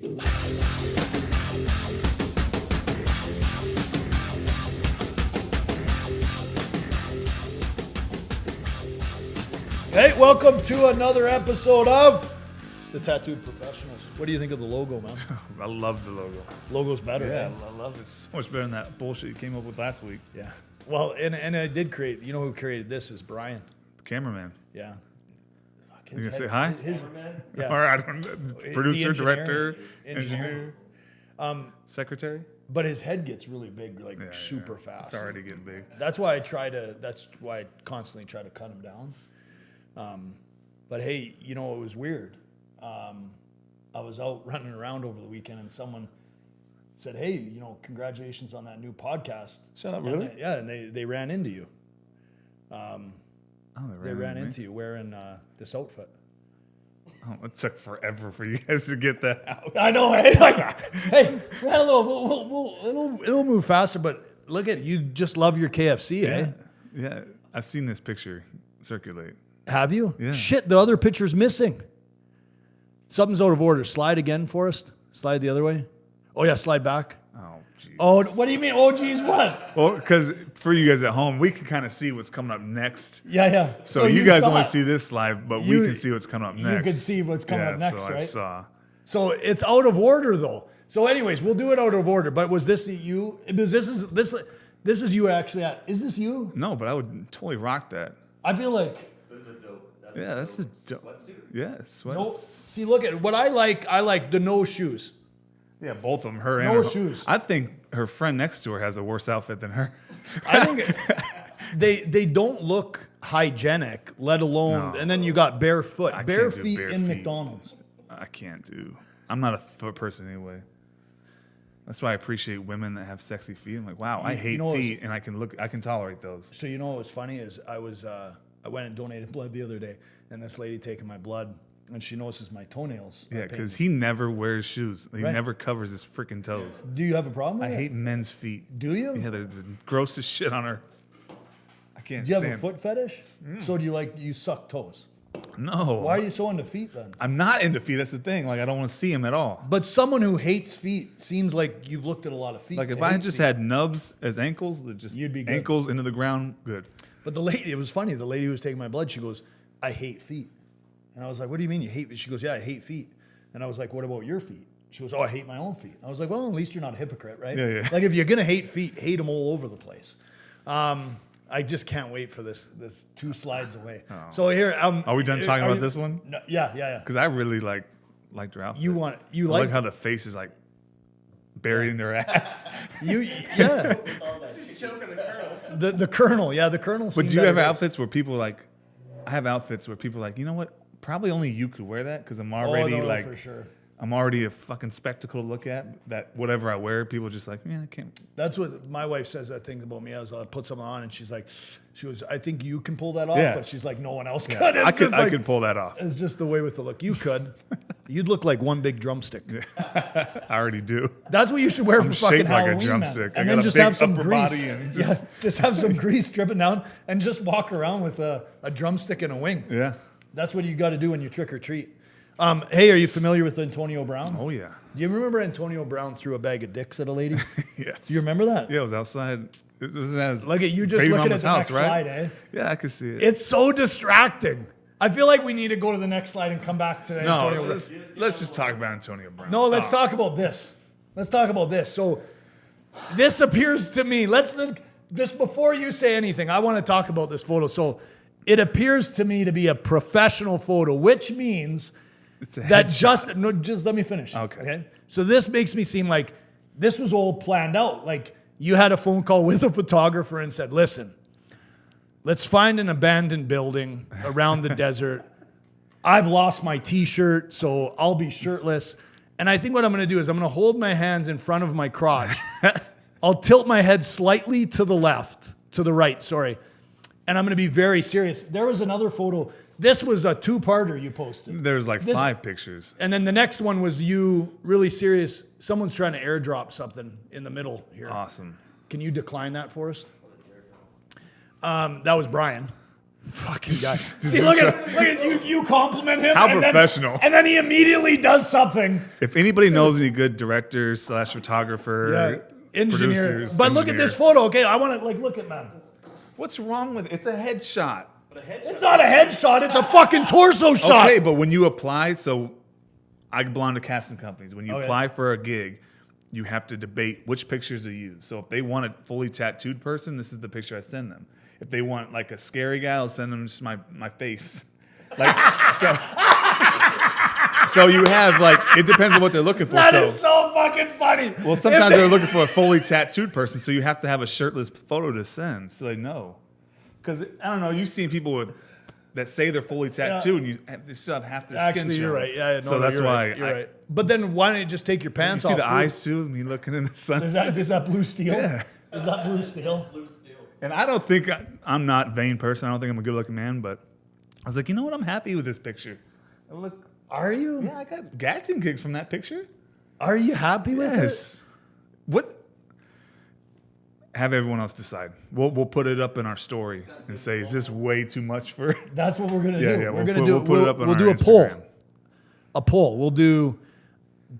Hey, welcome to another episode of The Tattooed Professionals. What do you think of the logo, man? I love the logo. Logo's better, Yeah, eh? I love it. So much better than that bullshit you came up with last week. Yeah. Well, and I did create, you know who created this is Brian. The cameraman. Yeah. You gonna say hi? Yeah. Or I don't know. Producer, engineer. director, Engineer. engineer, secretary. But his head gets really big, like super fast. It's already getting big. That's why I constantly try to cut him down. But hey, you know, it was weird. I was out running around over the weekend and someone said, hey, you know, congratulations on that new podcast. Shut up, really? And they ran into you. They ran into you wearing this outfit. Oh, it took forever for you guys to get that out. I know, hey, hey, we had a little, it'll move faster, but look at you. Just love your KFC, eh? Yeah, I've seen this picture circulate. Have you? Yeah. Shit, the other picture's missing. Something's out of order. Slide again, Forrest. Slide the other way. Oh yeah, slide back. Oh, geez. Oh, what do you mean? Oh, geez, what? Well, because for you guys at home, we can kind of see what's coming up next. Yeah. So you guys saw only it. see this slide, but we can see what's coming up next. You can see what's coming up next, so right? I saw. So it's out of order, though. So, anyways, we'll do it out of order. But was this you? Because this is you actually. Is this you? No, but I would totally rock that. I feel like. That's a dope. Yeah, sweat. No. See, look at what I like. I like the no shoes. Yeah, both of them. Her No and her, shoes. I think her friend next to her has a worse outfit than her. I think they don't look hygienic, let alone. No. And then you got bare foot, I bare can't do feet bare in feet. McDonald's. I can't do. I'm not a foot person anyway. That's why I appreciate women that have sexy feet. I'm like, wow, I hate know, feet, and I can tolerate those. So you know what was funny is I went and donated blood the other day, and this lady taking my blood, and she notices my toenails. Yeah, because he never wears shoes. He Right. never covers his freaking toes. Do you have a problem with I it? hate men's feet. Do you? Yeah, they're the grossest shit on earth. I can't Do you stand. have a foot fetish? So do you suck toes? No. Why are you so into feet then? I'm not into feet. That's the thing. Like, I don't want to see them at all. But someone who hates feet seems like you've looked at a lot of feet. Like, to if I hate just feet. had nubs as ankles, that just You'd be good. ankles into the ground, good. But the lady, it was funny. The lady who was taking my blood, she goes, I hate feet. And I was like, what do you mean you hate feet? She goes, yeah, I hate feet. And I was like, what about your feet? She goes, oh, I hate my own feet. I was like, well, at least you're not a hypocrite, right? Yeah. Like, if you're going to hate feet, hate them all over the place. I just can't wait for this 2 slides away. Oh. So here, Are we done talking about this one? No, yeah. Because I really liked her outfit. You I like like how the face is like buried in their ass. yeah. The Colonel, yeah, the Colonel. But do you have outfits where people like? I have outfits where people are like, you know what? Probably only you could wear that because I'm already for sure. I'm already a fucking spectacle to look at. That whatever I wear, people are just like, yeah, I can't. That's what my wife says that thing about me. I put something on and she goes, I think you can pull that off, Yeah. but she's like, no one else could. I It's just I like- could pull that off. It's just the way with the look. You could. You'd look like one big drumstick. I already do. That's what you should wear for fucking shaped like a Halloween, drumstick. man. And I got then a just big have some upper grease. body and just have some grease dripping down and just walk around with a drumstick and a wing. Yeah. That's what you got to do when you trick or treat. Hey, are you familiar with Antonio Brown? Oh yeah. Do you remember Antonio Brown threw a bag of dicks at a lady? Yes. Do you remember that? Yeah, it was outside. It was at his Look at you just baby looking at mama's the house, next right? slide, eh? Yeah, I could see it. It's so distracting. I feel like we need to go to the next slide and come back to Antonio Brown. let's just talk about Antonio Brown. No, let's talk about this. Let's talk about this. So this appears to me, let's just before you say anything, I want to talk about this photo. So it appears to me to be a professional photo, which means that just let me finish. Okay. So this makes me seem like this was all planned out. Like you had a phone call with a photographer and said, listen, let's find an abandoned building around the desert. I've lost my t-shirt, so I'll be shirtless. And I think what I'm going to do is I'm going to hold my hands in front of my crotch. I'll tilt my head slightly to the right, sorry. And I'm going to be very serious. There was another photo. This was a 2-parter you posted. There's like 5 pictures. And then the next one was you really serious. Someone's trying to airdrop something in the middle here. Awesome. Can you decline that for us? That was Brian. Fucking guy. See, look at you. You compliment him. How and professional. And then he immediately does something. If anybody knows any good directors / photographer, Engineer. producers, But look at this photo. Okay, I want to look at man. What's wrong with it? It's a headshot. It's not a headshot. It's a fucking torso shot. Okay, but when you apply, so I belong to casting companies. When you Okay. apply for a gig, you have to debate which pictures to use. So if they want a fully tattooed person, this is the picture I send them. If they want like a scary guy, I'll send them just my face. Like so you have like it depends on what they're looking for. That is so fucking funny. Well, sometimes they're looking for a fully tattooed person, so you have to have a shirtless photo to send, so they know. Because I don't know, you've seen people that say they're fully tattooed, and they still have half their skin Actually, you're showing. right. Yeah, no, so no, that's you're why right. You're right. But then why don't you just take your You pants see off? the too? eyes too, me looking in the sunset. Is that blue steel? Yeah. Is that blue steel? And I don't think I'm not a vain person. I don't think I'm a good-looking man, but I was like, you know what? I'm happy with this picture. I look. Are you? Yeah, I got acting gigs from that picture. Are you happy with Yes. What? Have everyone else decide. We'll put it up in our story and say, is this way too much for? it? That's what we're gonna Yeah, do. yeah. We're gonna We'll put it up on we'll our do a poll. Instagram. A poll. We'll do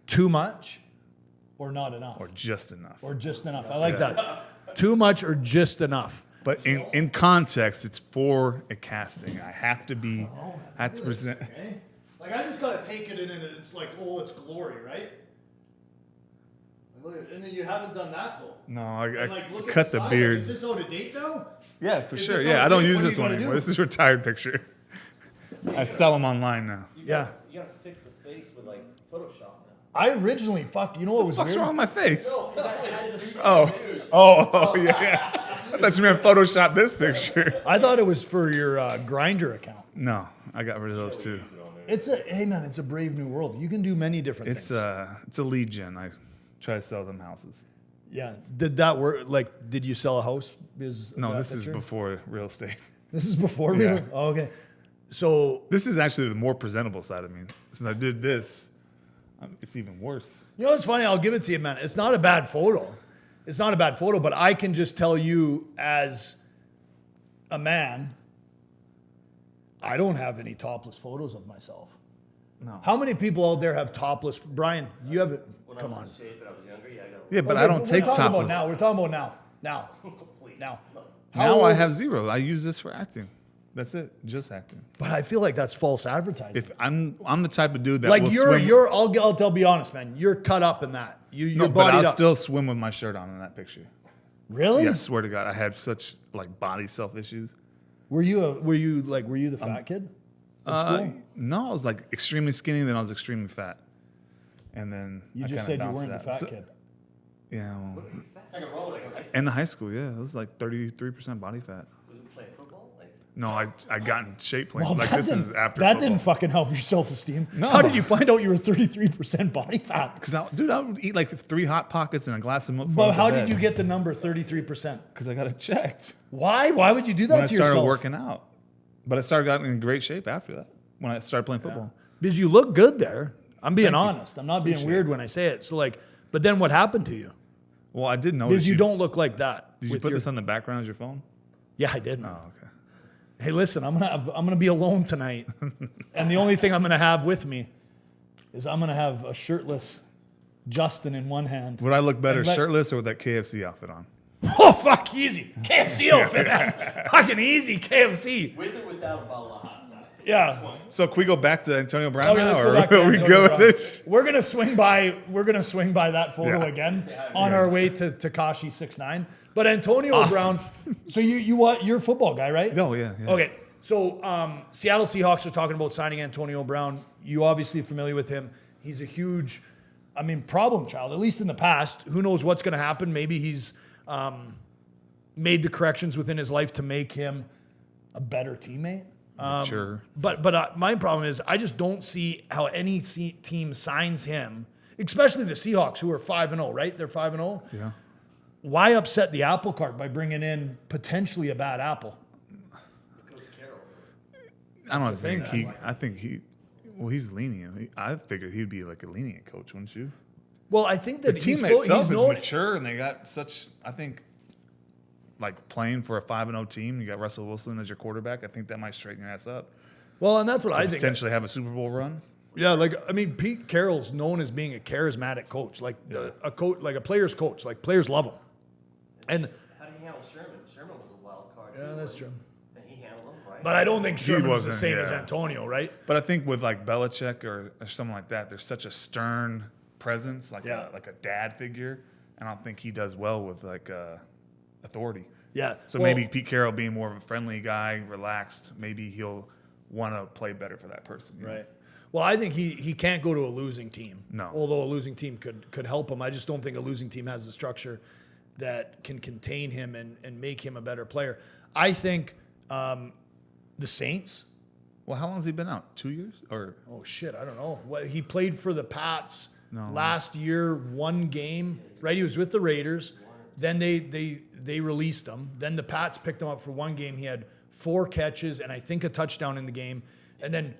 too much or not enough. Or just enough. Or just enough. I like that. Too much or just enough. But in context, it's for a casting. I have to be. I have to present. Okay? Like I just gotta take it in and it's like, oh, it's glory, right? And then you haven't done that though. No, I And, like, look at cut the side. beard. Is this out of date now? Yeah, for Is sure. this Yeah, on I don't date? use What are this you one gonna anymore. do? This is a retired picture. I sell them online now. Yeah. You gotta fix the face with like Photoshop now. I originally, you know what was What's weird? wrong with my face? Oh, yeah. I thought you meant Photoshop this picture. I thought it was for your Grinder account. No, I got rid of those too. Hey man, it's a brave new world. You can do many different It's things. it's a lead gen. I try to sell them houses. Yeah. Did that work? Like, did you sell a house? No, this is before real estate. This is before Yeah. real. Oh, okay. So This is actually the more presentable side of me. Since I did this, it's even worse. you know what's funny? I'll give it to you, man. It's not a bad photo. It's not a bad photo, but I can just tell you as a man, I don't have any topless photos of myself. No. How many people out there have topless? Brian, you have it. Come on. In shape and I was younger, yeah, I got Yeah, but Okay, I don't we're take talking topless. About now. We're talking about now. Now. Now. How Now I old- have zero. I use this for acting. That's it. Just acting. But I feel like that's false advertising. If I'm the type of dude that Like will you're, swim. I'll be honest, man. You're cut up in that. You're No, but bodied I'll up. still swim with my shirt on in that picture. Really? Yeah, I swear to God, I had such like body self issues. Were you the fat kid? At school? No, I was like extremely skinny, then I was extremely fat, and then You I just kinda said you bounced weren't the it out. fat kid. Yeah, well, It's like a roller, like high school. in high school, yeah, it was like 33% body fat. Was it playing football? Like, No, I got in shape playing. Well, like that this is didn't- after That football. didn't fucking help your self-esteem. No. How did you find out you were 33% body fat? Because I would eat like 3 Hot Pockets and a glass of milk. But how did you get the number 33%? Because I got it checked Why? Why would you do that when I to started yourself? working out. But I started getting in great shape after that when I started playing football. Because you look good there. I'm being Thank you. honest. I'm not being Appreciate weird when I say it. So like, but then what happened to you? Well, I did notice Because you don't look like that. Did you with put your- this on the background of your phone? Yeah, I did. Man. Oh, okay. Hey, listen, I'm gonna be alone tonight, and the only thing I'm gonna have with me is I'm gonna have a shirtless Justin in one hand. Would I look better And let- shirtless or with that KFC outfit on? Oh fuck, easy KFC outfit, man. Fucking easy KFC. with or without a bottle of hot sauce? Yeah. So can we go back to Antonio Brown Okay, now, let's or go back to will we Antonio go Brown. with this? We're gonna swing by that photo Yeah. again on our way to Takashi 6'9". But Antonio Awesome. Brown. So you're a football guy, right? Oh yeah. Okay, so Seattle Seahawks are talking about signing Antonio Brown. You obviously familiar with him. He's a huge, problem child, at least in the past. Who knows what's going to happen? Maybe he's made the corrections within his life to make him a better teammate. Sure. But my problem is I just don't see how any team signs him, especially the Seahawks, who are 5-0, right? They're 5-0. Yeah. Why upset the apple cart by bringing in potentially a bad apple? I don't the thing, think I think he. Well, he's lenient. I figured he'd be like a lenient coach, wouldn't you? Well, I think that The team he's itself he's is known. mature, and they got such. I think like playing for a 5-0 team, you got Russell Wilson as your quarterback. I think that might straighten your ass up. Well, and that's what I think. Potentially have a Super Bowl run. Yeah, like I mean, Pete Carroll's known as being a charismatic coach, like a coach, like a player's coach. Like players love him. And How do you handle Sherman? Sherman was a wild card. yeah, too, that's like, true. And he handled him, right? But I don't think Sherman's the wasn't, same as yeah. Antonio, right? But I think with like Belichick or something like that, there's such a stern presence, like Yeah. a dad figure, and I don't think he does well with like authority. Yeah. So Well, maybe Pete Carroll being more of a friendly guy, relaxed, maybe he'll want to play better for that person. you know? Right. Well, I think he can't go to a losing team. No. Although a losing team could help him. I just don't think a losing team has the structure that can contain him and make him a better player. I think the Saints. Well, how long has he been out? 2 years? Or Oh shit, I don't know. What he played for the Pats No. last year, one game. Right, he was with the Raiders. Then they released him. Then the Pats picked him up for one game. He had 4 catches and I think a touchdown in the game. And then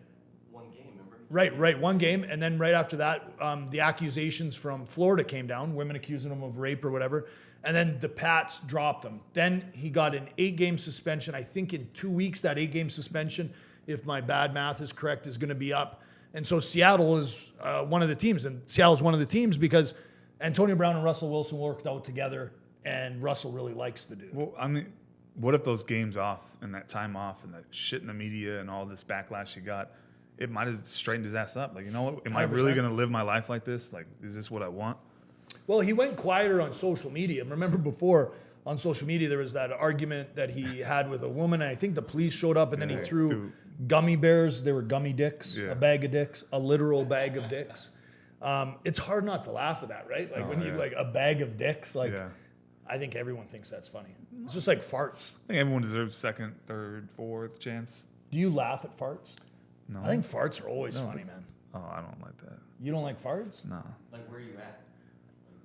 One game, remember? right, one game. And then right after that, the accusations from Florida came down, women accusing him of rape or whatever. And then the Pats dropped him. Then he got an 8-game suspension. I think in 2 weeks, that 8-game suspension, if my bad math is correct, is going to be up. And so Seattle is one of the teams. And Seattle's one of the teams because Antonio Brown and Russell Wilson worked out together. And Russell really likes the dude. well, I mean, what if those games off and that time off and that shit in the media and all this backlash you got, it might have straightened his ass up. Like, you know what? Am I really 100%. going to live my life like this? Like, is this what I want? Well, he went quieter on social media. Remember before on social media there was that argument that he had with a woman, and I think the police showed up, and then he threw gummy bears. They were gummy dicks, Yeah. a bag of dicks, a literal bag of dicks. It's hard not to laugh at that, right? Like when you like a bag of dicks. Like Yeah. I think everyone thinks that's funny. It's just like farts. I think everyone deserves second, third, fourth chance. Do you laugh at farts? No. I think farts are always funny, man. Oh, I don't like that. You don't like farts? No. Like, where are you at?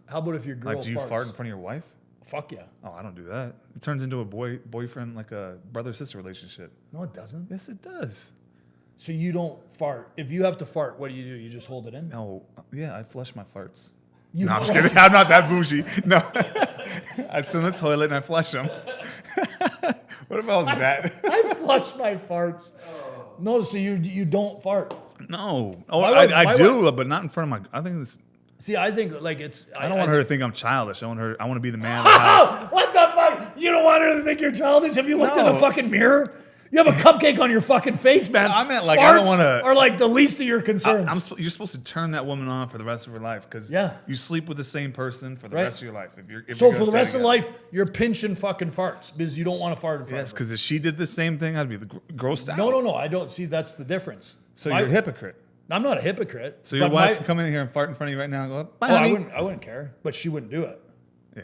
How about if your girl Like, do you farts? fart in front of your wife? Fuck yeah. Oh, I don't do that. It turns into a boyfriend, like a brother-sister relationship. No, it doesn't. Yes, it does. So you don't fart. If you have to fart, what do? You just hold it in? No, yeah, I flush my farts. You No, I'm just flush- kidding. I'm not that bougie. No. I sit in the toilet and I flush them. What about that? I flush my farts. No, so you don't fart. No. Oh, My wife- I my do, but not in front of my. I think this. See, I think like it's. I don't want her to think I'm childish. I want to be the man of the house. What the fuck? You don't want her to think you're childish? Have you looked in the No. fucking mirror? You have a cupcake on your fucking face, man. I meant, like, I don't Farts wanna- Are like the least of your concerns. You're supposed to turn that woman on for the rest of her life because Yeah. you sleep with the same person for the Right. rest of your life. If So you're for gonna the stay rest of together. life, you're pinching fucking farts because you don't want to fart in front Yes, of her. because if she did the same thing, I'd be grossed out. No, I don't see that's the difference. So you're a hypocrite. I'm not a hypocrite. So your but wife my- can come in here and fart in front of you right now and go, bye, Oh, honey. I wouldn't care, but she wouldn't do it. Yeah.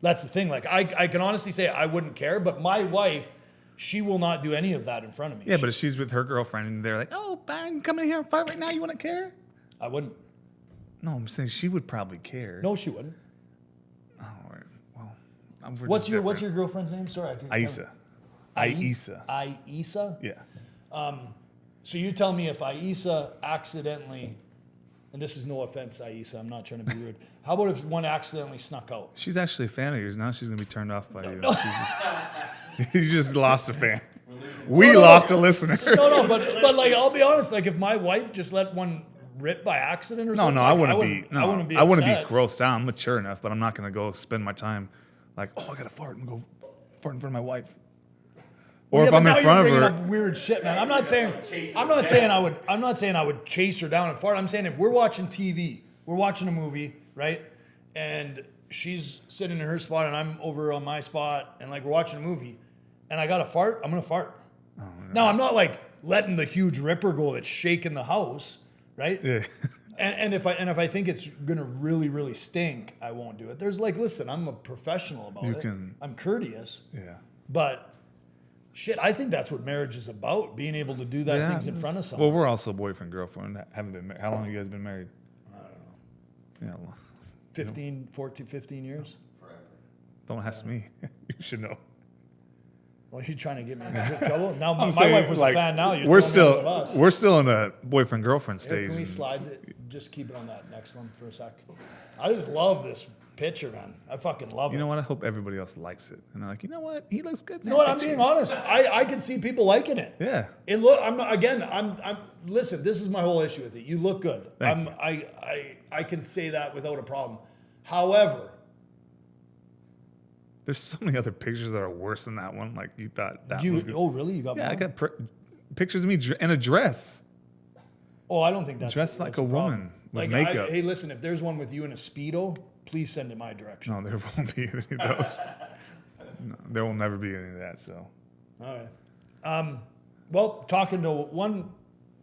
That's the thing. Like I can honestly say I wouldn't care, but my wife, she will not do any of that in front of me. Yeah, but if she's with her girlfriend and they're like, oh, Byron, come in here and fart right now, you wouldn't care? I wouldn't. No, I'm saying she would probably care. No, she wouldn't. Oh, all right. Well, we're What's just your different. girlfriend's name? Sorry, I didn't. Aisa. Aisa. Aisa. Yeah. So you tell me if Aisa accidentally, and this is no offense, Aisa, I'm not trying to be rude. How about if one accidentally snuck out? She's actually a fan of yours. Now she's going to be turned off by you. You just lost a fan. We lost a listener. No, but like I'll be honest, like if my wife just let one rip by accident or No, something, no, like, I wouldn't be. No, I wouldn't be. I wouldn't be upset. grossed out. I'm mature enough, but I'm not going to go spend my time like, oh, I got to fart and go fart in front of my wife. Or Yeah, if but I'm now in front you're of bringing her, up weird shit, man. I'm not saying I would chase her down and fart. I'm saying if we're watching TV, we're watching a movie, right? And she's sitting in her spot and I'm over on my spot and like we're watching a movie and I got to fart, I'm going to fart. Oh, Now, I'm not like letting the huge ripper go that's shaking the house, right? yeah. And if I think it's going to really, really stink, I won't do it. There's like, listen, I'm a professional about it. I'm courteous. Yeah. But shit, I think that's what marriage is about, being able to do that Yeah. things in front of someone. Well, we're also boyfriend, girlfriend. Haven't been married. How long have you guys been married? I don't know. Yeah, well, 15 years. Forever. don't ask me. You should know. Well, you trying to get me in trouble? Now my saying, wife was like, a fan. Now you're we're throwing me under the bus. we're still in the boyfriend girlfriend Here, stage. can we and- slide it? Just keep it on that next one for a sec. I just love this picture, man. I fucking love it. You know what? I hope everybody else likes it. And they're like, you know what? He looks good. You know what? I'm being honest. I can see people liking it. Yeah. It look. I'm. Listen. This is my whole issue with it. You look good. Thank you. I can say that without a problem. However, There's so many other pictures that are worse than that one. Like you thought that was you. good. Oh, really? You got Yeah, I more? got pictures of me in a dress. Oh, I don't think that's Dressed like that's a problem. woman with Like, makeup. hey, listen. If there's one with you in a speedo, please send it my direction. No, there won't be any of those. No, there will never be any of that. So All right. Well, talking to one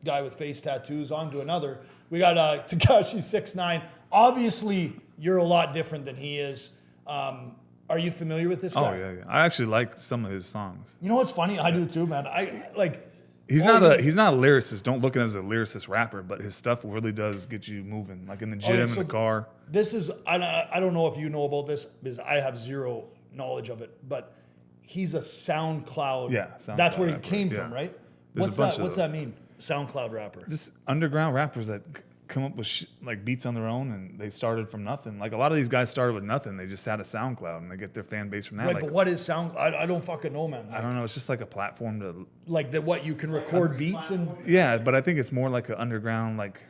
guy with face tattoos, on to another. We got Tekashi 6ix9ine. Obviously, you're a lot different than he is. Are you familiar with this guy? oh yeah. I actually like some of his songs. You know what's funny? I do too, man. I like. He's all not he- he's not a lyricist. Don't look at him as a lyricist rapper, but his stuff really does get you moving, like in the gym, yeah, in so the car. This is I don't know if you know about this because I have zero knowledge of it, but he's a SoundCloud. Yeah, that's SoundCloud where he rapper, came yeah. from, right? There's a What's bunch that? of What's them. that mean? SoundCloud rapper. Just underground rappers that come up with like beats on their own, and they started from nothing. Like a lot of these guys started with nothing. They just had a SoundCloud, and they get their fan base from that. Right, Like, but what is sound? I don't fucking know, man. I don't know. It's just like a platform to. Like that, what you can record beats and. Yeah, but I think it's more like an underground, like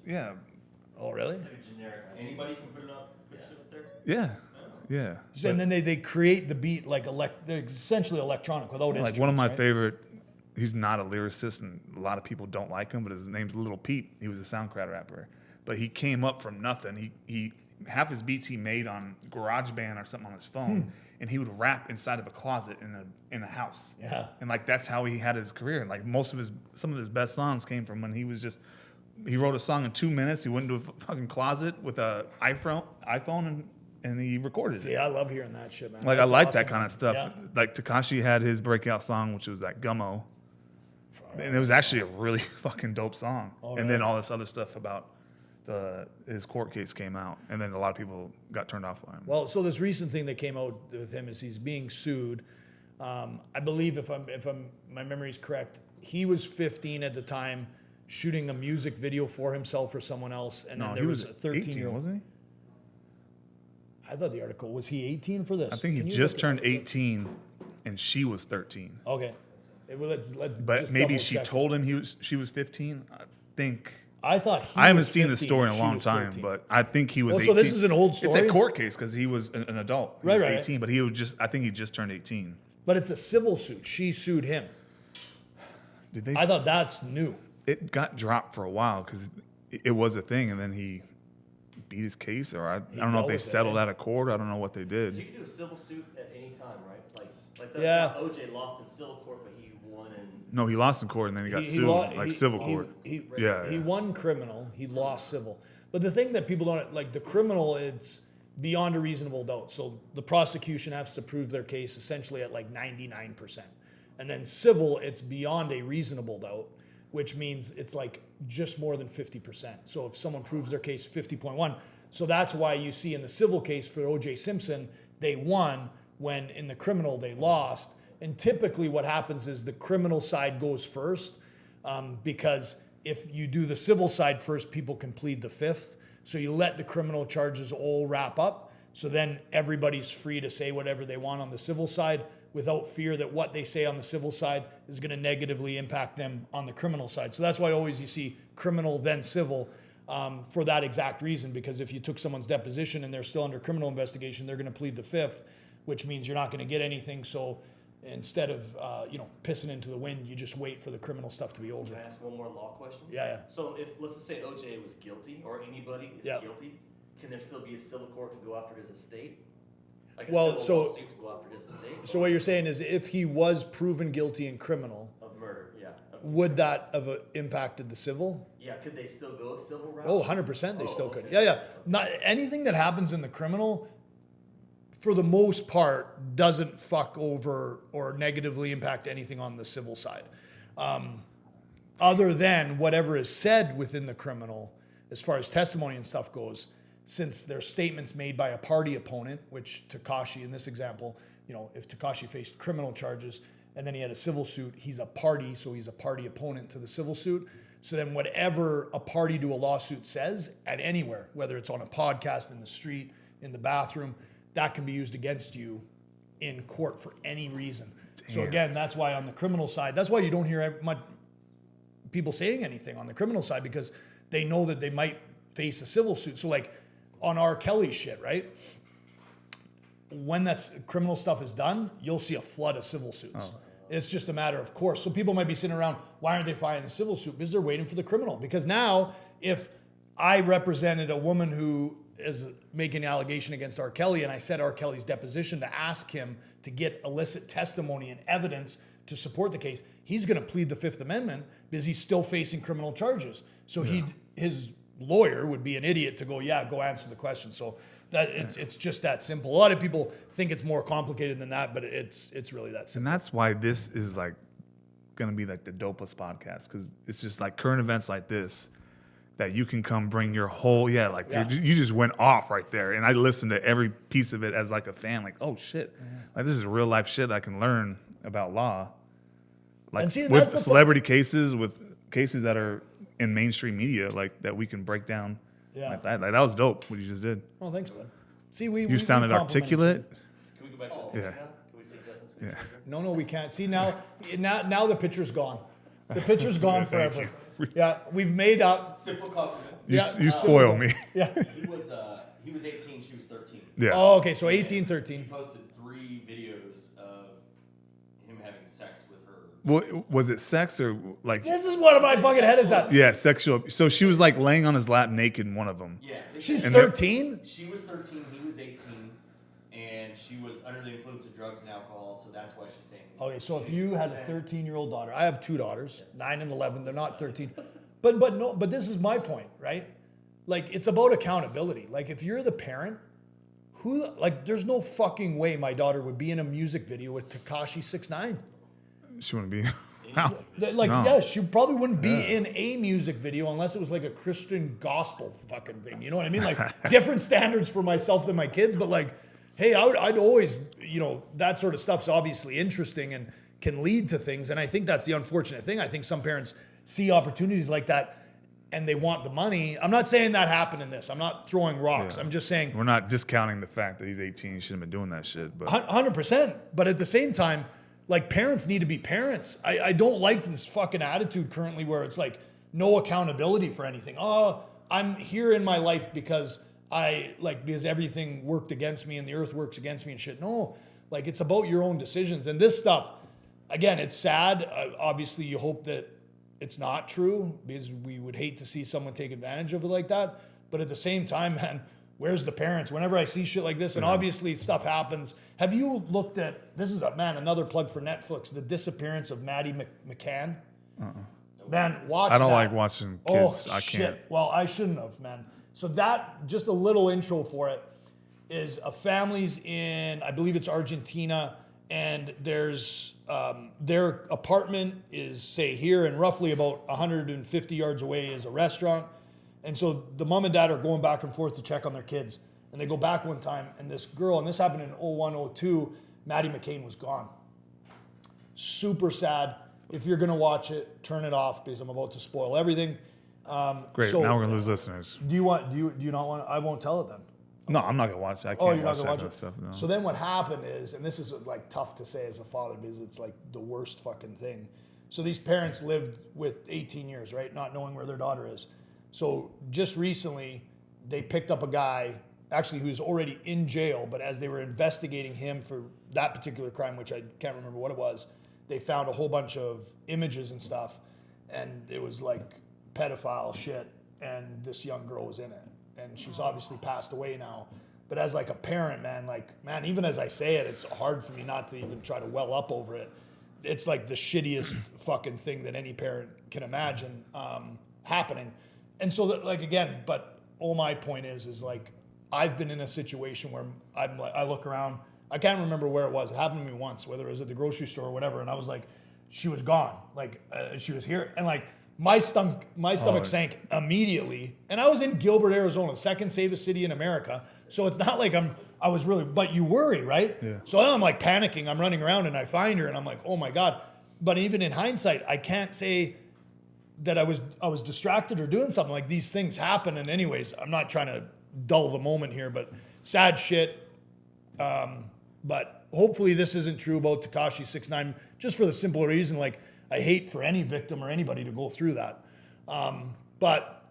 yeah, Oh, really? It's like a generic. Anybody can put it up there. yeah, yeah. So, and then they create the beat like they're essentially electronic without Like one of my instruments, right? favorite. He's not a lyricist, and a lot of people don't like him. But his name's Little Peep. He was a SoundCloud rapper, but he came up from nothing. He half his beats he made on GarageBand or something on his phone, and he would rap inside of a closet in a house. Yeah. And like that's how he had his career. And like some of his best songs came from when he was just. He wrote a song in 2 minutes. He went into a fucking closet with a iPhone and he recorded it. See, I love hearing that shit, man. Like That's I like awesome, that kind man. of stuff. Yeah. Like Tekashi had his breakout song, which was that Gummo, and it was actually a really fucking dope song. Oh, and then really? all this other stuff about his court case came out, and then a lot of people got turned off by him. Well, so this recent thing that came out with him is he's being sued. I believe if my memory is correct, he was 15 at the time, shooting a music video for himself or someone else, and then No, there he was was a 13-year-old. 18, wasn't he? I thought the article was he 18 for this? I think Can he you just look it turned up? 18, and she was 13. Okay, well, let's. But just maybe double she check. told him she was 15. I think. I thought he I haven't was seen the 15 story in and a she long was time, 13. but I think he was. Well, 18. so this is an old story? It's a court case because he was an adult. He was Right. 18, but he was just. I think he just turned 18. But it's a civil suit. She sued him. Did they? I thought that's new. It got dropped for a while because it was a thing, and then he beat his case, or I don't know if dealt they with it, settled eh? out of court. I don't know what they You did. can do a civil suit at any time, right? Like the, Yeah. OJ lost in civil court, but he won in. No, he lost in court, and then he got sued, like civil court. He Yeah. won criminal. He lost civil. But the thing that people don't like, the criminal, it's beyond a reasonable doubt. So the prosecution has to prove their case essentially at like 99%. And then civil, it's beyond a reasonable doubt, which means it's like just more than 50%. So if someone proves their case 50.1, so that's why you see in the civil case for O.J. Simpson, they won when in the criminal they lost. And typically what happens is the criminal side goes first because if you do the civil side first, people can plead the fifth. So you let the criminal charges all wrap up. So then everybody's free to say whatever they want on the civil side without fear that what they say on the civil side is going to negatively impact them on the criminal side. So that's why always you see criminal then civil for that exact reason, because if you took someone's deposition and they're still under criminal investigation, they're going to plead the fifth, which means you're not going to get anything. So instead of pissing into the wind, you just wait for the criminal stuff to be over. Can I ask one more law question? Yeah. So if let's just say OJ was guilty, or anybody is Yeah. guilty, can there still be a civil court to go after his estate? Like a Well, civil so- lawsuit to go after his estate? So what you're saying is if he was proven guilty in criminal, Of murder, yeah. would that have impacted the civil? Yeah, could they still go civil route? Oh, 100% they still Oh, could. okay. Yeah. Not anything that happens in the criminal, for the most part, doesn't fuck over or negatively impact anything on the civil side. Other than whatever is said within the criminal, as far as testimony and stuff goes, since there's statements made by a party opponent, which Tekashi in this example, if Tekashi faced criminal charges and then he had a civil suit, he's a party, so he's a party opponent to the civil suit. So then whatever a party to a lawsuit says at anywhere, whether it's on a podcast, in the street, in the bathroom, that can be used against you in court for any reason. Damn. So again, that's why on the criminal side, that's why you don't hear much people saying anything on the criminal side, because they know that they might face a civil suit. So like on R. Kelly shit, right? When that's criminal stuff is done, you'll see a flood of civil suits. Oh. It's just a matter of course. So people might be sitting around, why aren't they filing a civil suit? Because they're waiting for the criminal. Because now, if I represented a woman who is making an allegation against R. Kelly and I set R. Kelly's deposition to ask him to get illicit testimony and evidence to support the case, he's going to plead the Fifth Amendment because he's still facing criminal charges. So his lawyer would be an idiot to go, go answer the question. So that it's just that simple. A lot of people think it's more complicated than that, but it's really that simple. And that's why this is like going to be like the dopest podcast, because it's just like current events like this that you can come bring your whole, you just went off right there. And I listened to every piece of it as like a fan, like, oh shit, like this is real life shit I can learn about law. Like with celebrity cases, with cases that are in mainstream media, like that we can break down. Yeah. Like that was dope what you just did. Oh, thanks, bud. See, you sounded articulate. Can we go back to the picture now? Can we see Justin's picture? No, we can't. See, now the picture's gone. The picture's gone forever. Yeah, we've made up. Simple compliment. You spoil me. Yeah. He was 18, she was 13. Yeah. Oh, okay, so 18, 13. He posted 3 videos of him having sex with her. Well, was it sex or like? This is what my fucking head is at. Yeah, sexual. So she was like laying on his lap naked in one of them. Yeah. She's 13? She was 13, he was 18, and she was under the influence of drugs and alcohol, so that's why she's saying. Okay, so if you had a 13-year-old daughter, I have 2 daughters, 9 and 11, they're not 13. But this is my point, right? Like, it's about accountability. Like, if you're the parent, there's no fucking way my daughter would be in a music video with Tekashi 6ix9ine. She wouldn't be. She probably wouldn't be in a music video unless it was like a Christian gospel fucking thing. You know what I mean? Like, different standards for myself than my kids, but like, hey, I'd always, that sort of stuff's obviously interesting and can lead to things. And I think that's the unfortunate thing. I think some parents see opportunities like that and they want the money. I'm not saying that happened in this. I'm not throwing rocks. I'm just saying. We're not discounting the fact that he's 18. He shouldn't have been doing that shit. But 100%. But at the same time, like, parents need to be parents. I don't like this fucking attitude currently where it's like no accountability for anything. Oh, I'm here in my life because because everything worked against me and the earth works against me and shit. No, like, it's about your own decisions. And this stuff, again, it's sad. Obviously, you hope that it's not true because we would hate to see someone take advantage of it like that. But at the same time, man, where's the parents? Whenever I see shit like this, and obviously stuff happens. Have you looked at, this is another plug for Netflix, the disappearance of Maddie McCann? Man, watch that. I don't like watching kids. Oh, I shit. can't. Well, I shouldn't have, man. So that, just a little intro for it, is a family's in, I believe it's Argentina, and there's, their apartment is, say, here, and roughly about 150 yards away is a restaurant. And so the mom and dad are going back and forth to check on their kids. And they go back one time, and this girl, and this happened in 01, 02, Maddie McCann was gone. Super sad. If you're going to watch it, turn it off because I'm about to spoil everything. Great. So, now we're going to lose listeners. Do you not want? I won't tell it then. No, I'm not going to watch it. I Oh, can't you're not watch gonna that watch kind it. of stuff. No. So then what happened is, and this is like tough to say as a father because it's like the worst fucking thing. So these parents lived with 18 years, right? Not knowing where their daughter is. So just recently, they picked up a guy, actually who's already in jail, but as they were investigating him for that particular crime, which I can't remember what it was, they found a whole bunch of images and stuff, and it was like pedophile shit, and this young girl was in it. And she's obviously passed away now. But as like a parent, man, even as I say it, it's hard for me not to even try to well up over it. It's like the shittiest fucking thing that any parent can imagine happening. And so that, like, again, but all my point is like, I've been in a situation where I look around, I can't remember where it was. It happened to me once, whether it was at the grocery store or whatever. And I was like, she was gone. Like, she was here. And like, my stomach sank immediately. And I was in Gilbert, Arizona, second safest city in America. So it's not like I'm I was really, but you worry, right? Yeah. So then I'm like panicking. I'm running around and I find her and I'm like, oh my God. But even in hindsight, I can't say that I was distracted or doing something. Like these things happen. And anyways, I'm not trying to dull the moment here, but sad shit. But hopefully this isn't true about Tekashi 6ix9ine, just for the simple reason, like I hate for any victim or anybody to go through that. But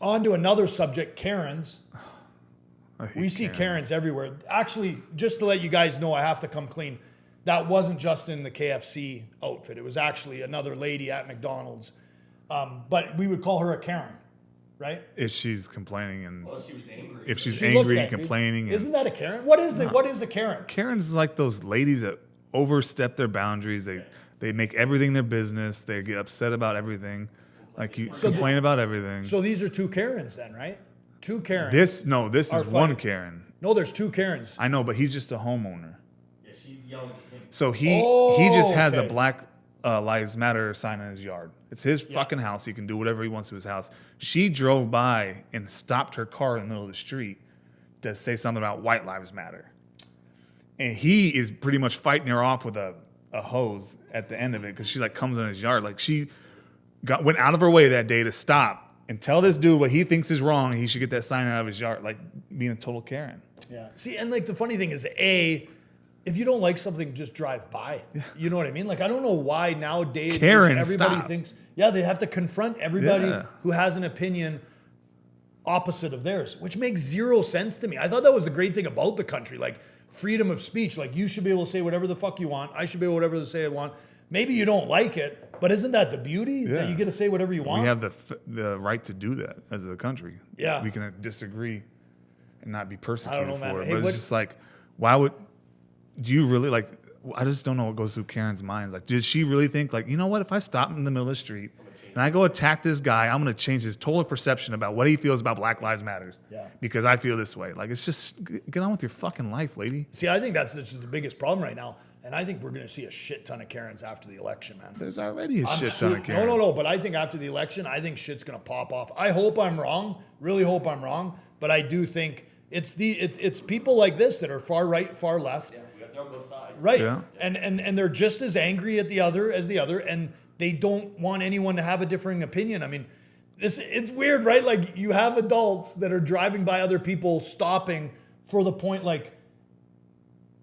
on to another subject, Karens. We see Karens everywhere. Actually, just to let you guys know, I have to come clean. That wasn't just in the KFC outfit. It was actually another lady at McDonald's. But we would call her a Karen, right? If she's complaining and Well, she was angry. if she's She looks angry and angry. complaining. Isn't that a Karen? What is a Karen? Karen's like those ladies that overstep their boundaries. They make everything their business. They get upset about everything. Like you complain about everything. So these are two Karens then, right? Two Karens. This are is one fighting. Karen. No, there's two Karens. I know, but he's just a homeowner. Yeah, she's yelling at him. So he just has a okay. Black Lives Matter sign in his yard. It's his fucking house. He can do whatever he wants to his house. She drove by and stopped her car in the middle of the street to say something about White Lives Matter. And he is pretty much fighting her off with a hose at the end of it because she like comes in his yard. Like she went out of her way that day to stop and tell this dude what he thinks is wrong. He should get that sign out of his yard, like being a total Karen. Yeah. See, and like the funny thing is, if you don't like something, just drive by. You know what I mean? Like I don't know why nowadays Karen, everybody stop. thinks, they have to confront everybody Yeah. who has an opinion opposite of theirs, which makes zero sense to me. I thought that was the great thing about the country, like freedom of speech. Like you should be able to say whatever the fuck you want. I should be able to whatever to say I want. Maybe you don't like it, but isn't that the beauty that you get to say whatever you want? We have the right to do that as a country. Yeah. We can disagree and not be persecuted I don't know, man. for it. Hey, But what- it's just like, do you really like, I just don't know what goes through Karen's mind. Like, did she really think like, you know what, if I stop in the middle of the street and I go attack this guy, I'm going to change his total perception about what he feels about Black Lives Matter. Yeah. Because I feel this way. Like, it's just, get on with your fucking life, lady. See, I think that's the biggest problem right now. And I think we're going to see a shit ton of Karens after the election, man. There's already a I'm shit ton of sure- Karens. No. But I think after the election, I think shit's gonna pop off. I hope I'm wrong. Really hope I'm wrong. But I do think it's people like this that are far right, far left. Yeah, we got to throw both sides. Right. Yeah. And they're just as angry at the other as the other, and they don't want anyone to have a differing opinion. I mean, it's weird, right? Like you have adults that are driving by other people, stopping for the point like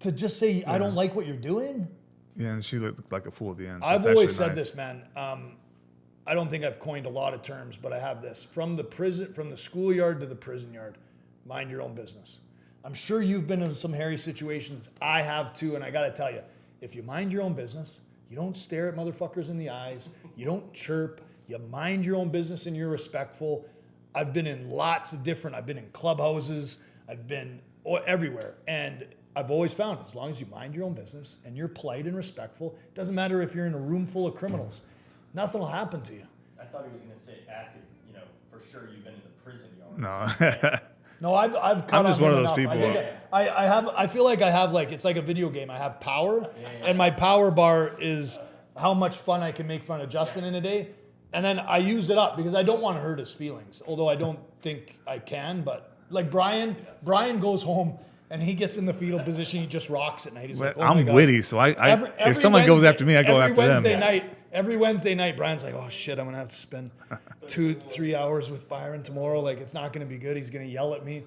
to just say, I don't like what you're doing. Yeah, and she looked like a fool at the end. So I've it's always actually said nice. this, man. I don't think I've coined a lot of terms, but I have this: from the schoolyard to the prison yard, mind your own business. I'm sure you've been in some hairy situations. I have too, and I got to tell you, if you mind your own business, you don't stare at motherfuckers in the eyes, you don't chirp, you mind your own business, and you're respectful. I've been in lots of different. I've been in clubhouses. I've been everywhere, and I've always found as long as you mind your own business and you're polite and respectful, it doesn't matter if you're in a room full of criminals. Nothing will happen to you. I thought he was going to ask if, for sure you've been in the prison yard. No. No, I've caught I'm just on one of him those enough. people. I feel like I have it's like a video game. I have power, and my power bar is how much fun I can make fun of Justin in a day, and then I use it up because I don't want to hurt his feelings. Although I don't think I can, but like Brian goes home and he gets in the fetal position. He just rocks at night. He's like, oh my I'm God. witty, so if someone goes after me, I go after them. Every Wednesday night, Brian's like, oh shit, I'm going to have to spend 2-3 hours with Byron tomorrow. Like, it's not going to be good. He's going to yell at me.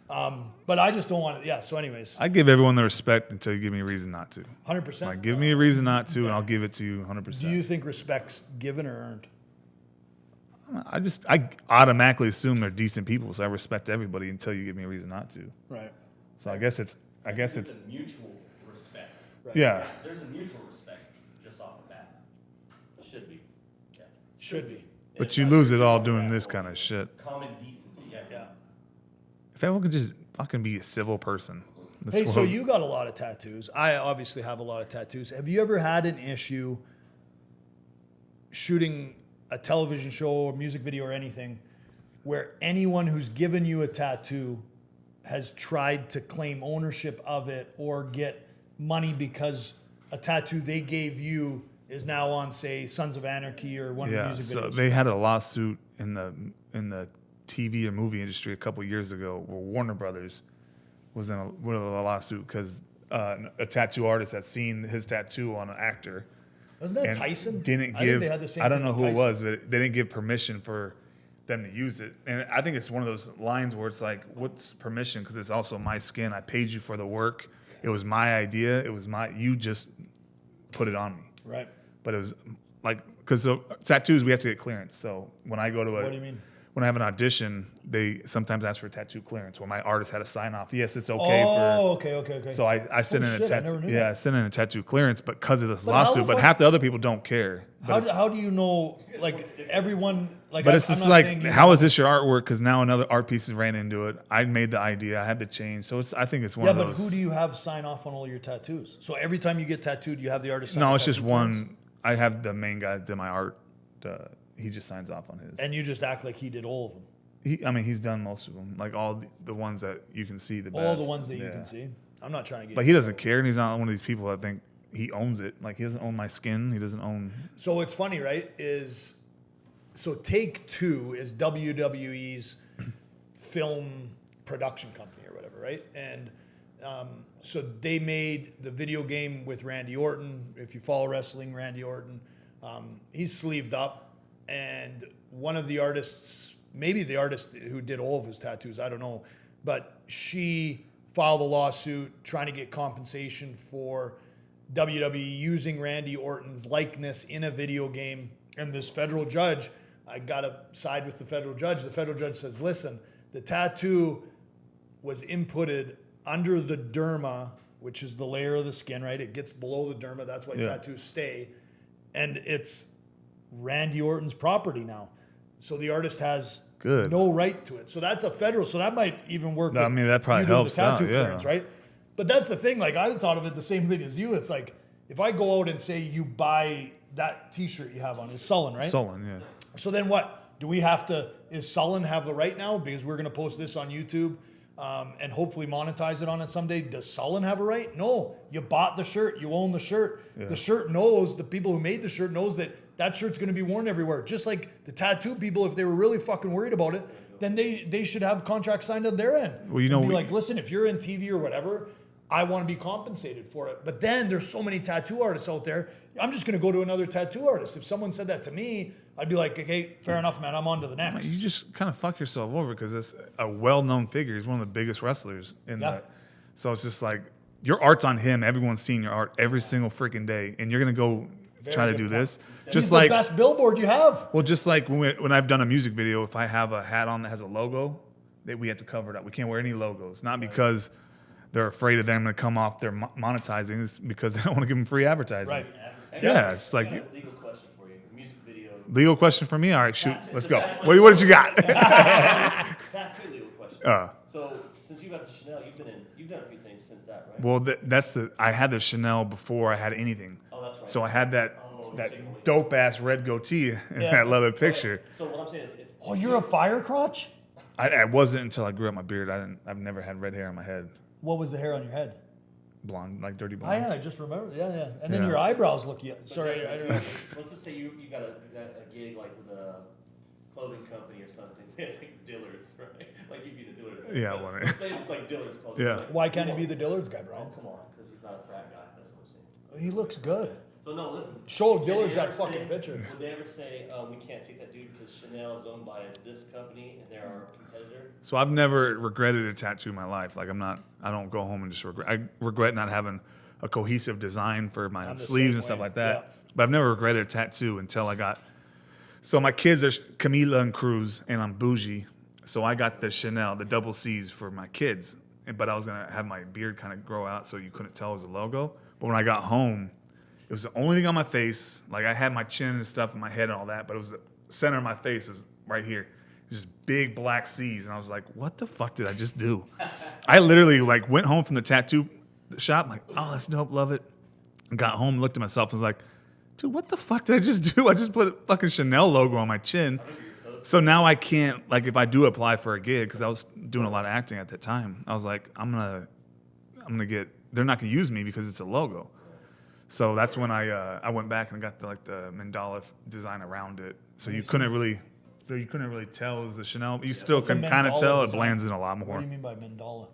But I just don't want it. Yeah, so anyways, I give everyone the respect until you give me a reason not to. 100%. Like, give me a reason not to, and I'll give it to you 100%. Do you think respect's given or earned? I automatically assume they're decent people, so I respect everybody until you give me a reason not to. Right. So I guess it's There's a mutual respect. yeah. There's a mutual respect just off the bat. Should be. Yeah. Should be. But you lose it all doing this kind of shit. Common decency. Yeah. Yeah. If everyone could just fucking be a civil person. this Hey, so world- you got a lot of tattoos. I obviously have a lot of tattoos. Have you ever had an issue shooting a television show or music video or anything where anyone who's given you a tattoo has tried to claim ownership of it or get money because a tattoo they gave you is now on, say, Sons of Anarchy or one of the Yeah, music so videos? they had a lawsuit in the TV or movie industry a couple years ago where Warner Brothers was in a lawsuit because a tattoo artist had seen his tattoo on an actor. Wasn't that and Tyson? Didn't I think give. they had the same I don't thing know with who it Tyson. was, but they didn't give permission for them to use it. And I think it's one of those lines where it's like, what's permission? Because it's also my skin. I paid you for the work. It was my idea. It was you just put it on me. Right. But it was like, because tattoos, we have to get clearance. So when I go to What do you mean? when I have an audition, they sometimes ask for a tattoo clearance where my artist had to sign off. Yes, it's okay okay. So I sent in a shit, I never tattoo. knew Yeah, that. I sent in a tattoo clearance, but because of this But how lawsuit. the But fuck- half the other people don't care. But How do you know, like, everyone, like, But it's I'm just not like, saying you how know. is this your artwork? Because now another art piece ran into it. I made the idea. I had to change. So I think it's one Yeah, of but those. who do you have sign off on all your tattoos? So every time you get tattooed, you have the artist sign No, a it's just tattoo clearance? one. I have the main guy that did my art. He just signs off on his. And you just act like he did all of them. He's done most of them. Like all the ones that you can see the best. All the ones that you Yeah. can see. I'm not trying to get. But he doesn't care, and he's not one of these people that think he owns it. Like he doesn't own my skin. He doesn't own. So it's funny, right? So Take Two is WWE's film production company or whatever, right? And so they made the video game with Randy Orton. If you follow wrestling, Randy Orton, he's sleeved up, and one of the artists, maybe the artist who did all of his tattoos, I don't know, but she filed a lawsuit trying to get compensation for WWE using Randy Orton's likeness in a video game. And this federal judge, I got to side with the federal judge. The federal judge says, listen, the tattoo was inputted under the derma, which is the layer of the skin, right? It gets below the derma. That's why tattoos stay. And it's Randy Orton's property now. So the artist has no right to it. So that's a federal. So that might even work. No, I mean, that probably you doing helps the tattoo out, yeah. clearance, right? But that's the thing. Like, I thought of it the same thing as you. It's like, if I go out and say you buy that T-shirt you have on, is Sullen, right? Sullen, yeah. So then what? Do we have to, is Sullen have the right now? Because we're going to post this on YouTube and hopefully monetize it on it someday. Does Sullen have a right? No. You bought the shirt. You own the shirt. Yeah. The shirt knows, the people who made the shirt knows that that shirt's going to be worn everywhere. Just like the tattoo people, if they were really fucking worried about it, then they should have contracts signed on their end. Well, you know, and be like, listen, if you're in TV or whatever, I want to be compensated for it. But then there's so many tattoo artists out there. I'm just going to go to another tattoo artist. If someone said that to me, I'd be like, okay, fair enough, man. I'm on to the next. You just kind of fuck yourself over because it's a well-known figure. He's one of the biggest wrestlers in that. So it's just like your art's on him. Everyone's seeing your art every single freaking day, and you're gonna go try to good do point. this. He's Just the like best billboard you have. well, just like when I've done a music video, if I have a hat on that has a logo, that we have to cover it up. We can't wear any logos, not because they're afraid of them to come off their monetizing. It's because they don't want to give them free advertising. Right. Yeah, it's like I got a legal question for you. The music video. legal question for me. All right, shoot, let's go. What did you got? Tattoo legal question. So since you got the Chanel, you've done a few things since that, right? Well, I had the Chanel before I had anything. Oh, that's right. So I had that you're taking away- dope ass red goatee in that leather picture. So what I'm saying is, Oh, you're a fire crotch? I wasn't until I grew up my beard. I've never had red hair on my head, What was the hair on your head? blonde, like dirty Oh, blonde. yeah, I just remember. Yeah. And then Yeah. your eyebrows look, sorry, I don't know. let's just say you got a gig like with a clothing company or something. It's like Dillard's, right? Like you'd be the Dillard's. Yeah, I want it. Let's say it's like Dillard's called. Yeah. Like, Why can't he be the Dillard's guy, Brian? Oh, come on, because he's not a frat guy. That's what I'm saying. He looks good. So no, listen. Show Did Dillard's they that ever fucking say- picture. Would they ever say we can't take that dude because Chanel is owned by this company and they're our competitor? So I've never regretted a tattoo in my life. Like I don't go home and just regret. I regret not having a cohesive design for my I'm the sleeves same and stuff way, like that. yeah. But I've never regretted a tattoo until I got. So my kids are Camila and Cruz, and I'm bougie. So I got the Chanel, the double C's for my kids. But I was gonna have my beard kind of grow out so you couldn't tell it was a logo. But when I got home, it was the only thing on my face. Like I had my chin and stuff in my head and all that, but it was the center of my face was right here. Just big black C's, and I was like, "What the fuck did I just do?" I literally like went home from the tattoo shop, like, "Oh, that's dope, love it." Got home, looked at myself, and was like, "Dude, what the fuck did I just do? I just put a fucking Chanel logo on my chin." So now I can't, like, if I do apply for a gig, because I was doing a lot of acting at that time, I was like, I'm gonna get, they're not gonna use me because it's a logo. So that's when I went back and got the mandala design around it. So you couldn't really tell it was the Chanel. You still What's a can kind of mandala tell it design? blends in a lot What more. do you mean by mandala?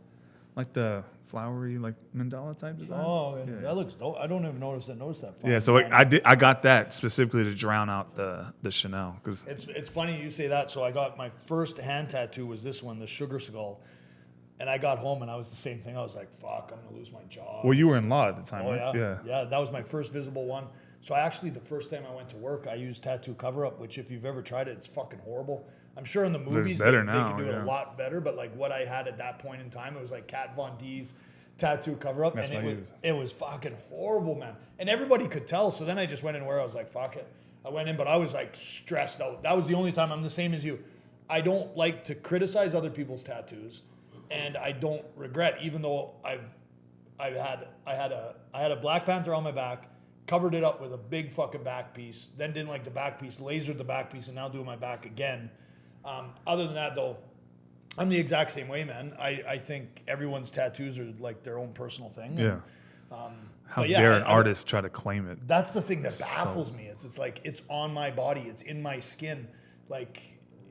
Like the flowery, like mandala type design. Oh, that looks dope. I don't even notice that. Yeah, so I got that specifically to drown out the Chanel because It's funny you say that. So I got my first hand tattoo was this one, the sugar skull, and I got home and I was the same thing. I was like, "Fuck, I'm gonna lose my job." well, you were in law at the time, Oh right? yeah. That was my first visible one. So I actually, the first time I went to work, I used tattoo cover up, which if you've ever tried it, it's fucking horrible. I'm sure in the movies better they now, can do it yeah. a lot better, but like what I had at that point in time, it was like Kat Von D's tattoo cover up, That's and what I use. it was fucking horrible, man. And everybody could tell. So then I just went in where I was like, fuck it. I went in, but I was like stressed out. That was the only time. I'm the same as you. I don't like to criticize other people's tattoos, and I don't regret, even though I had a Black Panther on my back, covered it up with a big fucking back piece, then didn't like the back piece, lasered the back piece, and now doing my back again. Other than that, though, I'm the exact same way, man. I think everyone's tattoos are like their own personal thing. Yeah. How but yeah, dare an artist try to claim it? That's the thing that baffles me. It's like it's on my body, it's in my skin. Like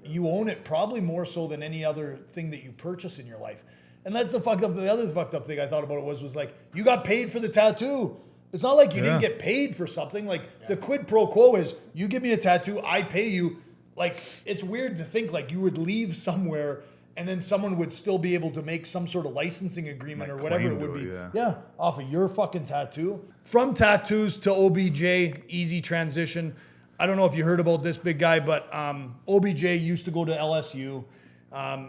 you own it probably more so than any other thing that you purchase in your life. And that's the other fucked up thing I thought about it was like you got paid for the tattoo. It's not like you didn't get paid for something. Like the quid pro quo is you give me a tattoo, I pay you. Like it's weird to think like you would leave somewhere and then someone would still be able to make some sort of licensing agreement or whatever it would be. Yeah, off of your fucking tattoo. From tattoos to OBJ, easy transition. I don't know if you heard about this big guy, but OBJ used to go to LSU.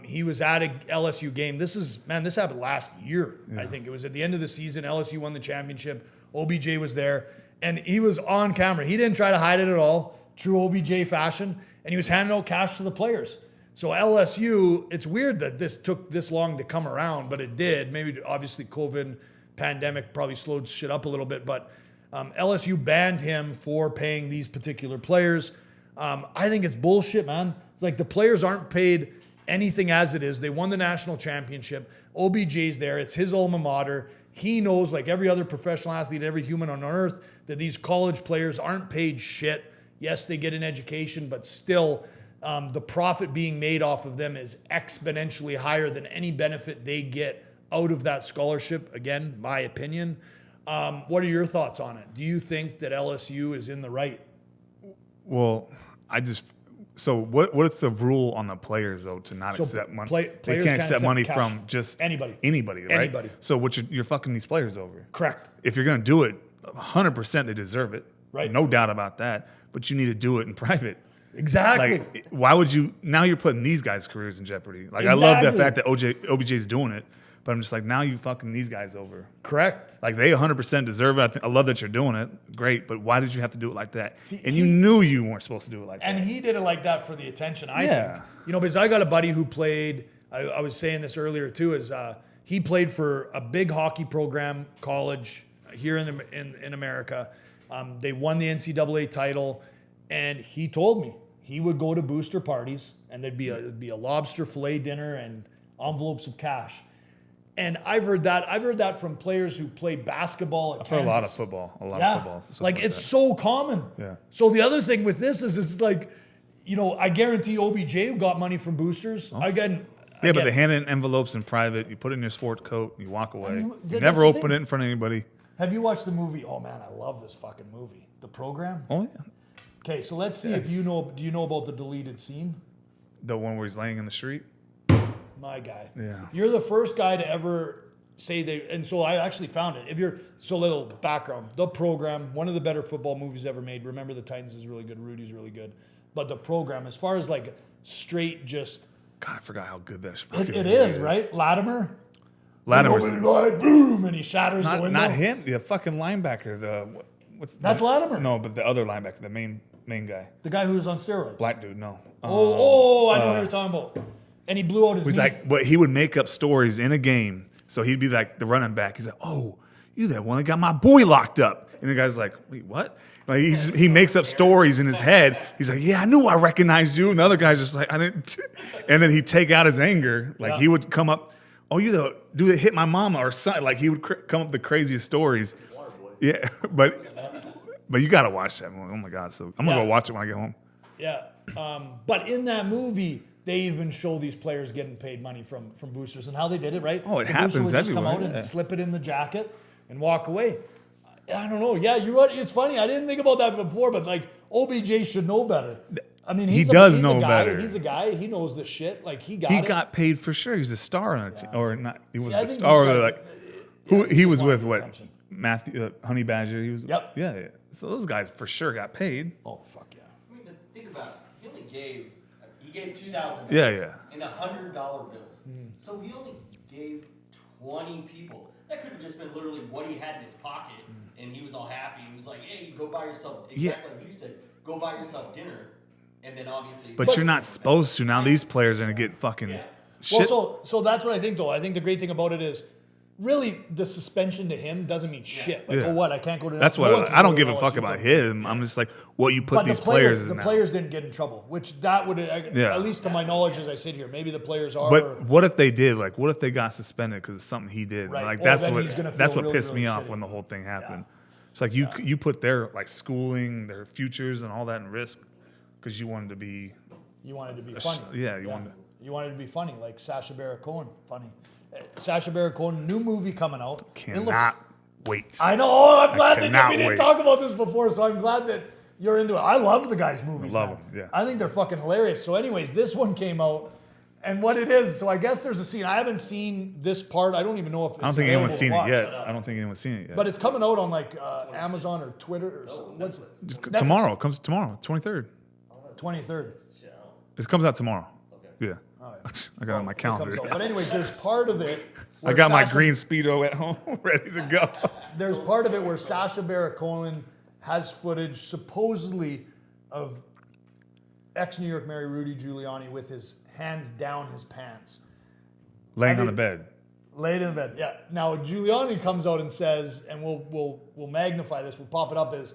He was at a LSU game. This happened last year. Yeah. I think it was at the end of the season. LSU won the championship. OBJ was there, and he was on camera. He didn't try to hide it at all, true OBJ fashion, and he was handing out cash to the players. So LSU, it's weird that this took this long to come around, but it did. Maybe obviously COVID pandemic probably slowed shit up a little bit, but LSU banned him for paying these particular players. I think it's bullshit, man. It's like the players aren't paid anything as it is. They won the national championship. OBJ's there. It's his alma mater. He knows, like every other professional athlete, every human on earth, that these college players aren't paid shit. Yes, they get an education, but still, the profit being made off of them is exponentially higher than any benefit they get out of that scholarship. Again, my opinion. What are your thoughts on it? Do you think that LSU is in the right? Well, so what's the rule on the players though to not accept money? They can't accept money cash. from just anybody, right? Anybody. So you're fucking these players over. Correct. If you're gonna do it, 100% they deserve it. Right. No doubt about that. But you need to do it in private. Exactly. Like, why would you? Now you're putting these guys' careers in jeopardy. Like, I love the fact that OBJ's doing it, but I'm just like, now you fucking these guys over. Correct. Like, they 100% deserve it. I love that you're doing it. Great, but why did you have to do it like that? See, and you knew you weren't supposed to do it like that. And he did it like that for the attention, I think. You know, because I got a buddy who played, I was saying this earlier too, is he played for a big hockey program, college, here in America. They won the NCAA title, and he told me he would go to booster parties, and there'd be a lobster fillet dinner and envelopes of cash. And I've heard that from players who play basketball at I've heard a lot of football. Of football. Like it's so common. Yeah. So the other thing with this is it's like, you know, I guarantee OBJ got money from boosters. But they hand in envelopes in private. You put it in your sport coat. You walk away. You never open it in front of anybody. Have you watched the movie? Oh man, I love this fucking movie. The Program. Oh yeah. Okay, so let's see if you know. Do you know about the deleted scene? The one where he's laying in the street. My guy. Yeah. You're the first guy to ever say they. And so I actually found it. Little background. The Program, one of the better football movies ever made. Remember the Titans is really good. Rudy's really good. But The Program, as far as like straight, just. God, I forgot how good that It is, right? Latimer's like, boom, and he shatters the window. Not him. The fucking linebacker. That's Latimer. No, but the other linebacker, the main guy. The guy who was on steroids. Black dude. No. I know what you're talking about. And he blew out his knee. He's like, but he would make up stories in a game. So he'd be like the running back. He's like, oh, you that one that got my boy locked up. And the guy's like, wait, what? Like he makes up stories in his head. He's like, yeah, I knew I recognized you. And the other guy's just like, I didn't. And then he'd take out his anger. Like he would come up, oh, you the dude that hit my mama or something. Like he would come up with the craziest stories. Yeah, but you got to watch that movie. Oh my God. So I'm going to go watch it when I get home. Yeah. But in that movie, they even show these players getting paid money from boosters and how they did it, right? Oh, it the happens booster would just come everywhere, out yeah. and slip it in the jacket and walk away. I don't know. Yeah, you're right. It's funny. I didn't think about that before, but like OBJ should know better. I mean, He he's does a know guy. better. He's a guy. He knows this shit. Like he He it. got paid for sure. He's a star on a team, or not? He was I a think star. these Or guys- like yeah, who he just was wanna with? get What attention. Matthew Honey Badger? He was. Yep. Yeah. So those guys for sure got paid. Oh fuck yeah. I mean, but think about it. He only gave 2,000. Yeah, yeah. And $100 bills. So he only gave 20 people. That could have just been literally what he had in his pocket, and he was all happy. He was like, "Hey, go buy yourself." Exactly like you said, go buy yourself dinner, and then obviously. But you're not supposed to. Now these players are gonna get fucking Yeah. shit. Well, so that's what I think though. I think the great thing about it is, really, the suspension to him doesn't mean shit. Like, Yeah. oh, what? I can't go to. That's no one what can I go don't to give a LSU fuck for- about him. I'm just like what you put But these the players, players the in. players didn't get in trouble, which that would, Yeah. at least to my knowledge, as I sit here, maybe the players are. But what if they did? Like, what if they got suspended because of something he did? Right. Like Well, that's then what he's gonna that's feel what really, pissed me really off shitty. when the whole thing happened. It's like you put their like schooling, their futures, and all that in risk because you wanted to be. you wanted to be funny. You wanted. You wanted to be funny, like Sacha Baron Cohen. Funny. Sacha Baron Cohen, new movie coming out. It looks- Cannot wait. I know. Oh, I'm glad that cannot we didn't wait. talk about this before, so I'm glad that you're into it. I love the guy's movies. I love man. them, yeah. I think they're fucking hilarious. So, anyways, this one came out, and what it is. So, I guess there's a scene. I haven't seen this part. I don't even know if it's I don't think anyone's seen available it to watch. yet. I don't think anyone's seen it yet. But it's coming out on like Amazon or Twitter or something. What's it? Netflix. tomorrow it comes tomorrow, 23rd. 23rd. Shit, I don't- It comes out tomorrow. Okay. Yeah. All right. I got it on my It comes calendar. out. But anyways, there's part of it. I where got my Sacha- green Speedo at home ready to go. There's part of it where Sacha Baron Cohen has footage supposedly of ex-New York Mayor Rudy Giuliani with his hands down his pants, Laying I on the think- bed. laid in the bed. Yeah. Now Giuliani comes out and says, and we'll magnify this. We'll pop it up as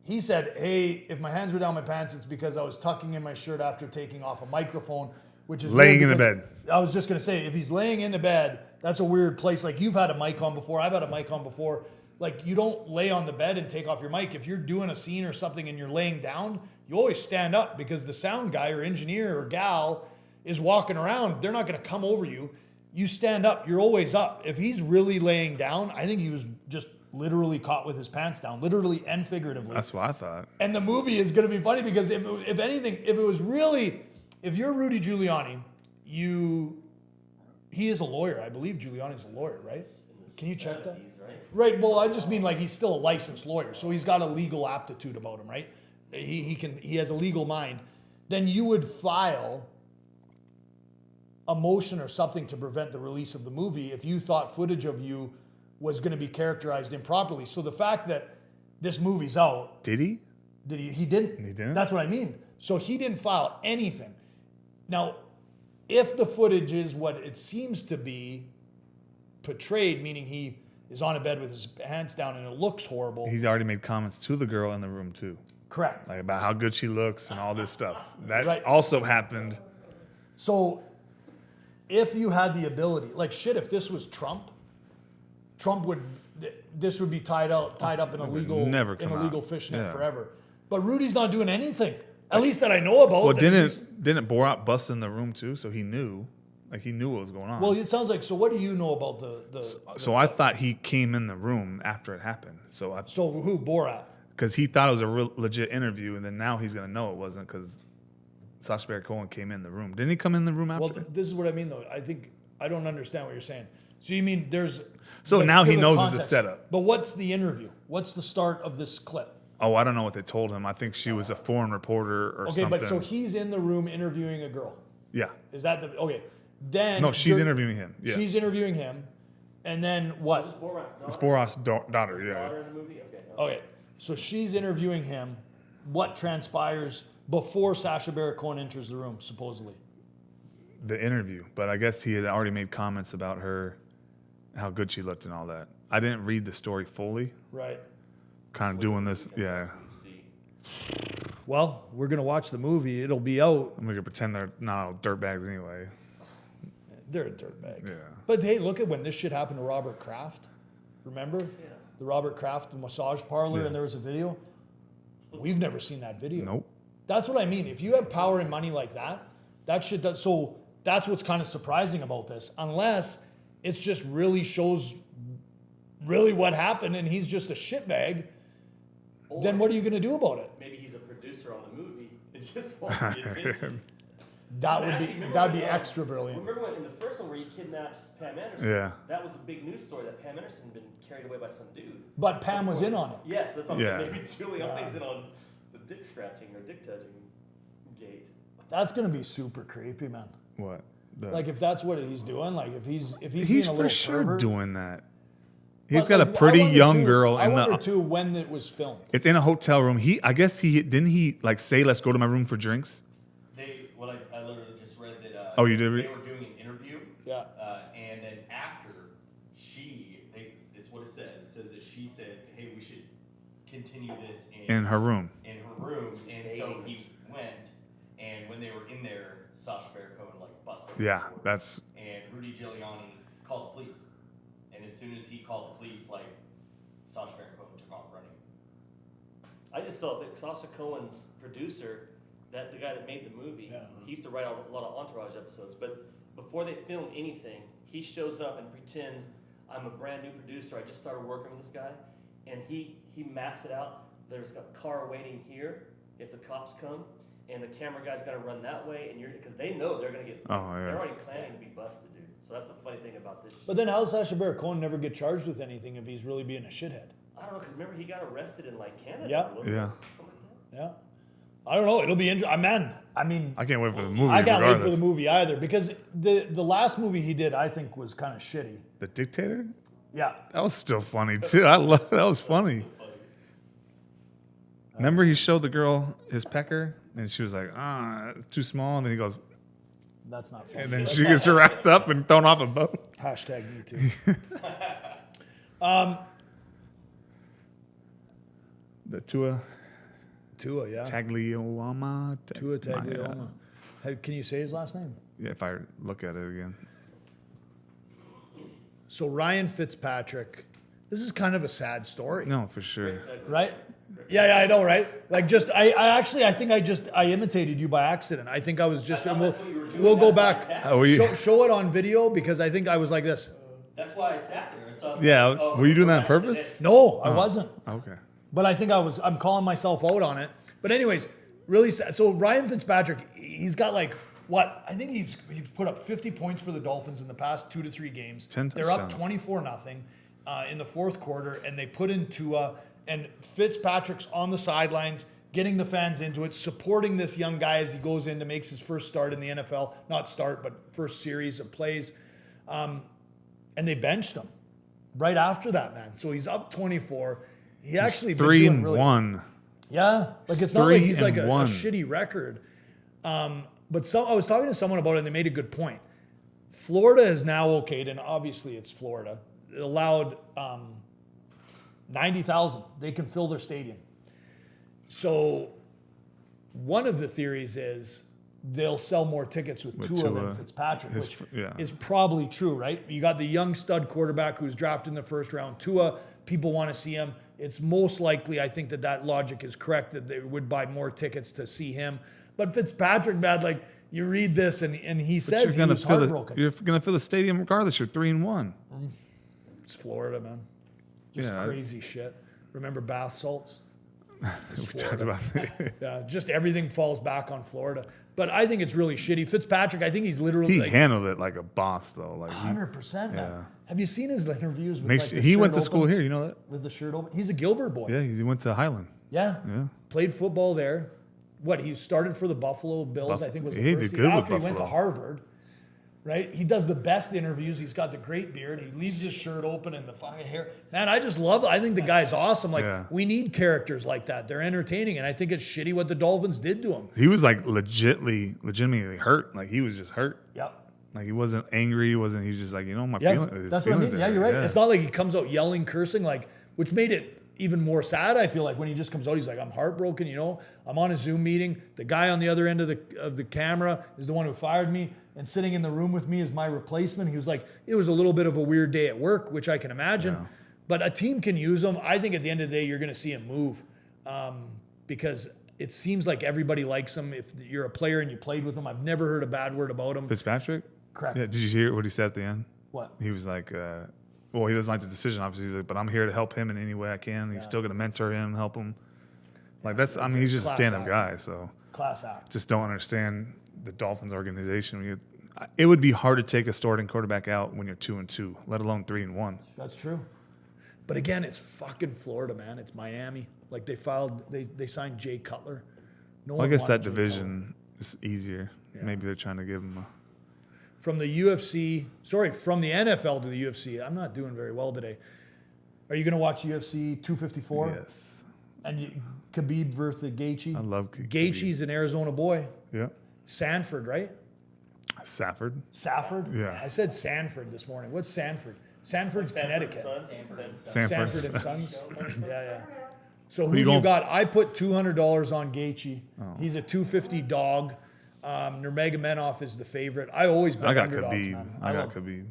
he said, "Hey, if my hands were down my pants, it's because I was tucking in my shirt after taking off a microphone." Which is Laying weird in the because- bed. I was just gonna say, if he's laying in the bed, that's a weird place. Like you've had a mic on before, I've had a mic on before. Like you don't lay on the bed and take off your mic. If you're doing a scene or something and you're laying down, you always stand up because the sound guy or engineer or gal is walking around. They're not gonna come over you. You stand up. You're always up. If he's really laying down, I think he was just literally caught with his pants down, literally and figuratively. That's what I thought. And the movie is going to be funny because if anything, if it was really, if you're Rudy Giuliani, he is a lawyer. I believe Giuliani's a lawyer, right? Can you check that? 70s, right? Right. Well, I just mean like he's still a licensed lawyer, so he's got a legal aptitude about him, right? He has a legal mind. Then you would file a motion or something to prevent the release of the movie if you thought footage of you was going to be characterized improperly. So the fact that this movie's out, Did he? did he? He didn't. He didn't? That's what I mean. So he didn't file anything. Now, if the footage is what it seems to be portrayed, meaning he is on a bed with his hands down and it looks horrible, He's already made comments to the girl in the room too, correct. like about how good she looks and all this stuff. That Right. also happened. So if you had the ability, like shit, if this was Trump would, this would be tied up in a legal, never in come a legal out. fishnet Yeah. forever. But Rudy's not doing anything, at least that I know about. Well, that he's- didn't Borat bust in the room too? So he knew, like he knew what was going on. Well, it sounds like. So what do you know about so I thought he came in the room after it happened. So who Borat? because he thought it was a real legit interview, and then now he's gonna know it wasn't because Sacha Baron Cohen came in the room. Didn't he come in the room after? Well, this is what I mean though. I think I don't understand what you're saying. So you mean there's So like, now he give it knows it's a context. setup. But what's the interview? What's the start of this clip? Oh, I don't know what they told him. I think she was a foreign reporter or Okay, something. but so he's in the room interviewing a girl. yeah. Is that the okay? Then No, she's dur- interviewing him. Yeah. She's interviewing him, and then what? Was Borat's daughter? It's Borat's daughter. Yeah. Daughter in the movie? Okay. No. Okay, so she's interviewing him. What transpires before Sacha Baron Cohen enters the room, supposedly? The interview, but I guess he had already made comments about her, how good she looked and all that. I didn't read the story fully. Right. Kind of doing this. Yeah. See. Well, we're gonna watch the movie. It'll be out. I'm gonna pretend they're not dirtbags anyway. They're a dirtbag. Yeah. But hey, look at when this shit happened to Robert Kraft. Remember? Yeah. The Robert Kraft massage parlor, Yeah. and there was a video. We've never seen that video. Nope. That's what I mean. If you have power and money like that That shit does. So that's what's kind of surprising about this. Unless it's just really shows really what happened and he's just a shitbag, then what are you going to do about it? Maybe he's a producer on the movie and just wants the attention. That'd be extra brilliant. Remember when in the first one where he kidnaps Pam Anderson? Yeah. That was a big news story that Pam Anderson had been carried away by some dude. But Pam was in on it. Yes, that's what I'm Yeah. saying. Maybe Giuliani's in on the dick scratching or dick touching gate. That's going to be super creepy, man. What? Like if that's what he's doing, like if he's being He's a for little sure pervert. doing that. He's But, got a like, pretty I wonder young too- girl I in wonder the. too when it was filmed. It's in a hotel room. I guess didn't he like say, "Let's go to my room for drinks." I literally just read that. Oh, you did They read? were doing an interview. Yeah. And then after this is what it says. It says that she said, "Hey, we should continue this In her room. in her room." And so he went, and when they were in there, Sacha Baron Cohen like busted. Yeah, the door. that's And Rudy Giuliani called the police, and as soon as he called the police, like Sacha Baron Cohen took off running. I just saw that Sacha Cohen's producer, the guy that made the movie, Yeah. he used to write a lot of Entourage episodes. But before they film anything, he shows up and pretends, I'm a brand new producer. I just started working with this guy, and he maps it out. There's a car waiting here if the cops come, and the camera guy's got to run that way, and because they know they're gonna get. Oh, yeah. They're already planning to be busted, dude. So that's the funny thing about this. But then how does Sacha Baron Cohen never get charged with anything if he's really being a shithead? I don't know, because remember he got arrested in like Canada. Yeah. wasn't it? Yeah. Something like that. Yeah. I don't know. It'll be interesting. Man, I mean, I can't wait for the movie. I can't wait for regardless. the movie either because the last movie he did, I think, was kind of shitty. The Dictator. Yeah. That was still funny too. I love that was funny. Remember he showed the girl his pecker and she was like, too small, and then he goes, That's not funny. and then she gets wrapped up and thrown off a boat. Hashtag me too. The Tua Tua, yeah. Taglioma. Tua Taglioma. Can you say his last name? Yeah, if I look at it again. So Ryan Fitzpatrick, this is kind of a sad story, No, for sure. right? Yeah, I know, right? Like I think I imitated you by accident. I think I was just, I thought and that's what you were doing. we'll go That's back. why I sat Oh, Show it on video because I think I was like this. That's why I sat there. So Yeah, were you doing that on back to purpose? this. No, I wasn't. Okay. But I think I'm calling myself out on it. But anyways, really sad. So Ryan Fitzpatrick, he's got like, what? I think he's put up 50 points for the Dolphins in the past 2 to 3 games. 10 They're up touchdowns. 24-0 in the fourth quarter, and they put in Tua, and Fitzpatrick's on the sidelines, getting the fans into it, supporting this young guy as he goes in to makes his first start in the NFL. Not start, but first series of plays. And they benched him right after that, man. So he's up 24. He actually been doing really 3-1. yeah, like it's not like he's like a 3-1. shitty record. But I was talking to someone about it, and they made a good point. Florida is now okayed, and obviously it's Florida. It allowed 90,000. They can fill their stadium. So one of the theories is they'll sell more tickets with Tua than Tua. Fitzpatrick, which Yeah. is probably true, right? You got the young stud quarterback who's drafted in the first round. Tua, people want to see him. It's most likely, I think that logic is correct, that they would buy more tickets to see him. But Fitzpatrick, man, like you read this and he says he was heartbroken. You're gonna fill the stadium regardless. You're 3-1. It's Florida, man. Just Yeah. crazy shit. Remember bath salts? We talked about it. Yeah, just everything falls back on Florida. But I think it's really shitty. Fitzpatrick, I think he's literally He like handled it like a boss, though. Like 100%, man. Yeah. Have you seen his interviews with makes, like, the he shirt went to open? school here. You know that? With the shirt open? He's a Gilbert boy. Yeah, he went to Highland. Yeah. Yeah. Played football there. What, he started for the Buffalo Bills, I think was the He first. did good with After he went to Buffalo. Harvard, right? He does the best interviews. He's got the great beard. He leaves his shirt open and the fucking hair. Man, I just love it. I think the guy's awesome. Like, Yeah. we need characters like that. They're entertaining. And I think it's shitty what the Dolphins did to him. He was like legitimately hurt. Like he was just hurt. Yep. Like he wasn't angry. He wasn't. He's just like, you know, my Yeah, feelings. that's what I mean. Yeah, you're right. Yeah. It's not like he comes out yelling, cursing, like, which made it even more sad. I feel like when he just comes out, he's like, "I'm heartbroken." You know, I'm on a Zoom meeting. The guy on the other end of the camera is the one who fired me, and sitting in the room with me is my replacement. He was like, it was a little bit of a weird day at work, which I can imagine. Yeah. But a team can use him. I think at the end of the day, you're going to see him move because it seems like everybody likes him. If you're a player and you played with him, I've never heard a bad word about him. Fitzpatrick? Correct. Yeah. Did you hear what he said at the end? What? He was like, well, he doesn't like the decision, obviously, but I'm here to help him in any way I can. He's still going to mentor him, help him. Like, he's just a stand-up guy, so. Class act. Just don't understand the Dolphins organization. It would be hard to take a starting quarterback out when you're 2-2, let alone 3-1. That's true. But again, it's fucking Florida, man. It's Miami. Like they signed Jay Cutler. No Well, I one guess wanted that Jay division is easier. Yeah. Maybe they're trying to give him from the from the NFL to the UFC. I'm not doing very well today. Are you going to watch UFC 254? Yes. And Khabib versus Gaethje? I love Khabib. Gaethje's an Arizona boy. Yeah. Sanford, right? Safford. Safford? Yeah. I said Sanford this morning. What's Sanford? Sanford's Connecticut. Sanford. and Sons. Yeah. So who you you going- got? I put $200 on Gaethje. He's a 250 dog. Nurmagomedov is the favorite. I always bet I got underdogs, Khabib. man. I got love- Khabib.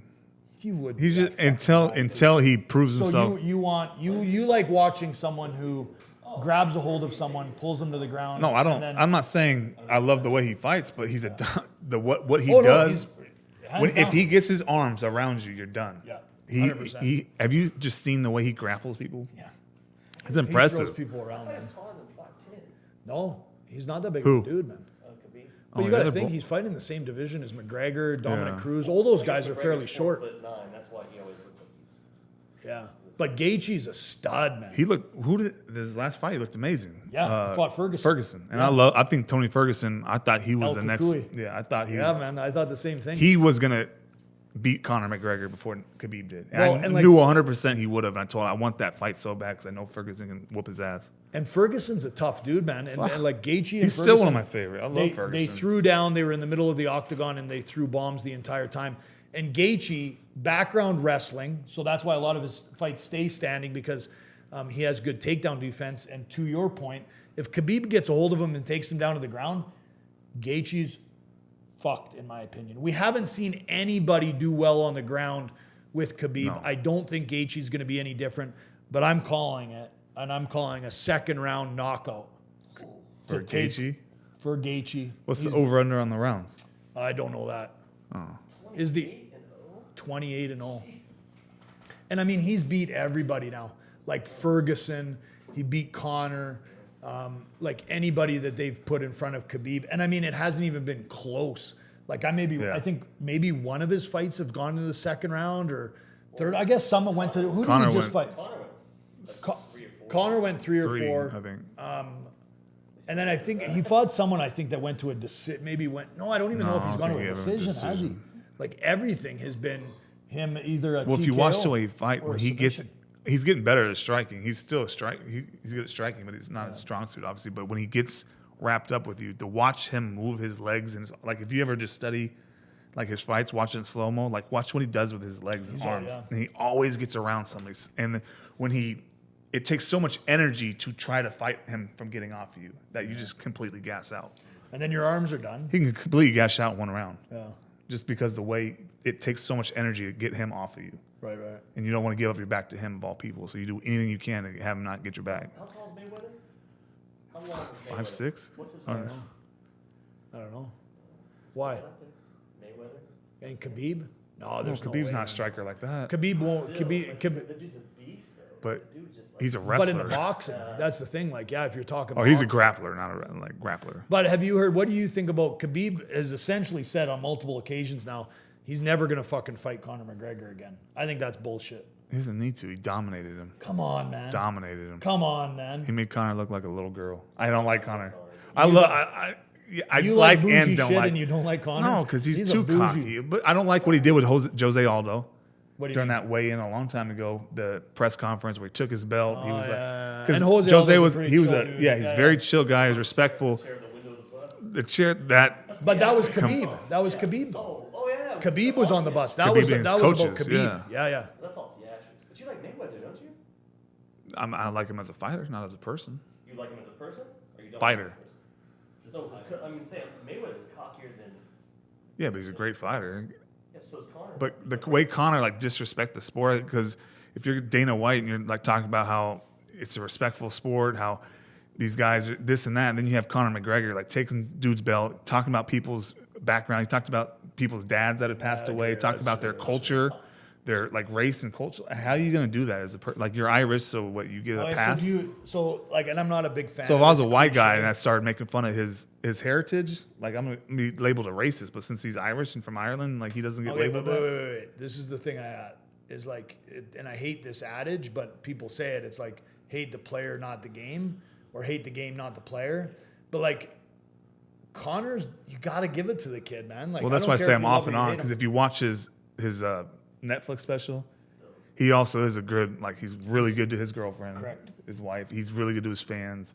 You would. He's bet just fucking until he proves So himself. you like watching someone who grabs a hold of someone, pulls them to the ground. No, I don't. and then- I'm not saying I love the way he fights, but he's what he Oh, no, does. hands If down. he gets his arms around you, you're done. Yeah, He 100%. have you just seen the way he grapples people? Yeah. It's He throws impressive. people around. Man. He's taller than 5'10". No, he's not that big Who? of a dude, man. Khabib. But you yeah, got to they're think both- he's fighting the same division as McGregor, Dominic Yeah. Cruz. All those guys are fairly McGregor's short. 4'9". That's why he always looks like he's. Yeah. But Gaethje's a stud, man. He looked. His last fight? He looked amazing. Yeah, he fought Ferguson. Ferguson, and Yeah. I think Tony Ferguson. I thought he was El the next. Cucuy. Yeah, I thought Yeah, man. I thought the same thing. he was gonna beat Conor McGregor before Khabib did. And Well, I and like- knew 100% he would have. And I told him I want that fight so bad because I know Ferguson can whoop his ass. And Ferguson's a tough dude, man. And like Gaethje and He's Ferguson, still one of my favorite. I love they Ferguson. threw down. They were in the middle of the octagon and they threw bombs the entire time. And Gaethje, background wrestling, so that's why a lot of his fights stay standing because he has good takedown defense. And to your point, if Khabib gets a hold of him and takes him down to the ground, Gaethje's fucked, in my opinion. We haven't seen anybody do well on the ground with Khabib. No. I don't think Gaethje's going to be any different, but I'm calling it, and I'm calling a second round knockout For Gaethje? For Gaethje. What's the over under on the rounds? I don't know that. Oh. Is the 28 and 0. And I mean, he's beat everybody now. Like Ferguson, he beat Conor, like anybody that they've put in front of Khabib. And I mean, it hasn't even been close. Like Yeah. I think maybe one of his fights have gone to the second round or third. I guess some went to, who Conor did he just went- fight? Connor went Connor went 3 or 3, 4. I think. And then I think he fought someone I think that went to a decision. Maybe went. No, I don't even know if I he's don't gone to think a he had a decision, has he? decision. Like everything has been him either a Well, if you watch the TKO way he fight, or when a he gets, submission. he's getting better at striking. He's still a strike. He's good at striking, but it's not his strong suit, obviously. But when he gets wrapped up with you, to watch him move his legs and like if you ever just study like his fights, watch it in slow mo, like watch what he does with his legs and He's arms, yeah. and he always gets around somebody. And when it takes so much energy to try to fight him from getting off of you that you just completely gas out. And then your arms are done. He can completely gas out in one round. Yeah. Just because the way it takes so much energy to get him off of you. Right. And you don't want to give up your back to him of all people. So you do anything you can to have him not get your back. How tall is Mayweather? How long is Mayweather? 5'6"? What's his I don't height? know. I don't know. Why? Mayweather? And Khabib? No, No, there's no Khabib's way, not man. a striker like that. Khabib won't. Still, Khabib, like, Khabib, the dude's a beast, though. But The dude just, like, he's a but wrestler. in the boxing, that's the thing. Like, yeah, if you're talking. Oh, he's a boxing. grappler, not a like grappler. But have you heard? What do you think about Khabib? Has essentially said on multiple occasions now he's never gonna fucking fight Conor McGregor again. I think that's bullshit. He doesn't need to. He dominated him. Come on, man. Dominated him. Come on, man. He made Conor look like a little girl. I don't like Conor. I You like bougie and don't shit like. and you don't like Conor? No, because he's a too bougie. cocky. But I don't like what he did with Jose Aldo. What do you During mean? that weigh-in a long time ago, the press conference where he took his belt, he was yeah. like, because And Jose Jose Aldo's was a pretty he was chill a dude. he's Yeah, very yeah. chill guy. He's respectful. chair in the window of the bus. The chair that But that was Khabib. That was Khabib. Oh, yeah. Khabib was on the bus. That Khabib was and that his was about coaches, Khabib. Yeah. That's all theatrics. But you like Mayweather, don't you? I like him as a fighter, not as a person. You like him as a person? Or you don't Fighter. Like him as a person? So, I mean, say Mayweather's cockier than. Yeah, but he's a great fighter. Yeah, so is Conor. But the way Conor like disrespect the sport, because if you're Dana White and you're like talking about how it's a respectful sport, how these guys are this and that. And then you have Conor McGregor like taking dude's belt, talking about people's background. He talked about people's dads that had passed away, talked about their culture, their like race and culture. How are you going to do that as a like you're Irish, so what you get a pass? So like, and I'm not a big fan. So if of I was a this white guy cliche. and I started making fun of his heritage, like I'm gonna be labeled a racist. But since he's Irish and from Ireland, like he doesn't get labeled. But wait. This is the thing I had is like, and I hate this adage, but people say it. It's like hate the player, not the game, or hate the game, not the player. But like Connor's, you got to give it to the kid, man. Like, Well, that's why I say I'm off and on, because if you watch his Netflix special, he also is a good, like he's really good to his girlfriend, Correct. his wife. He's really good to his fans.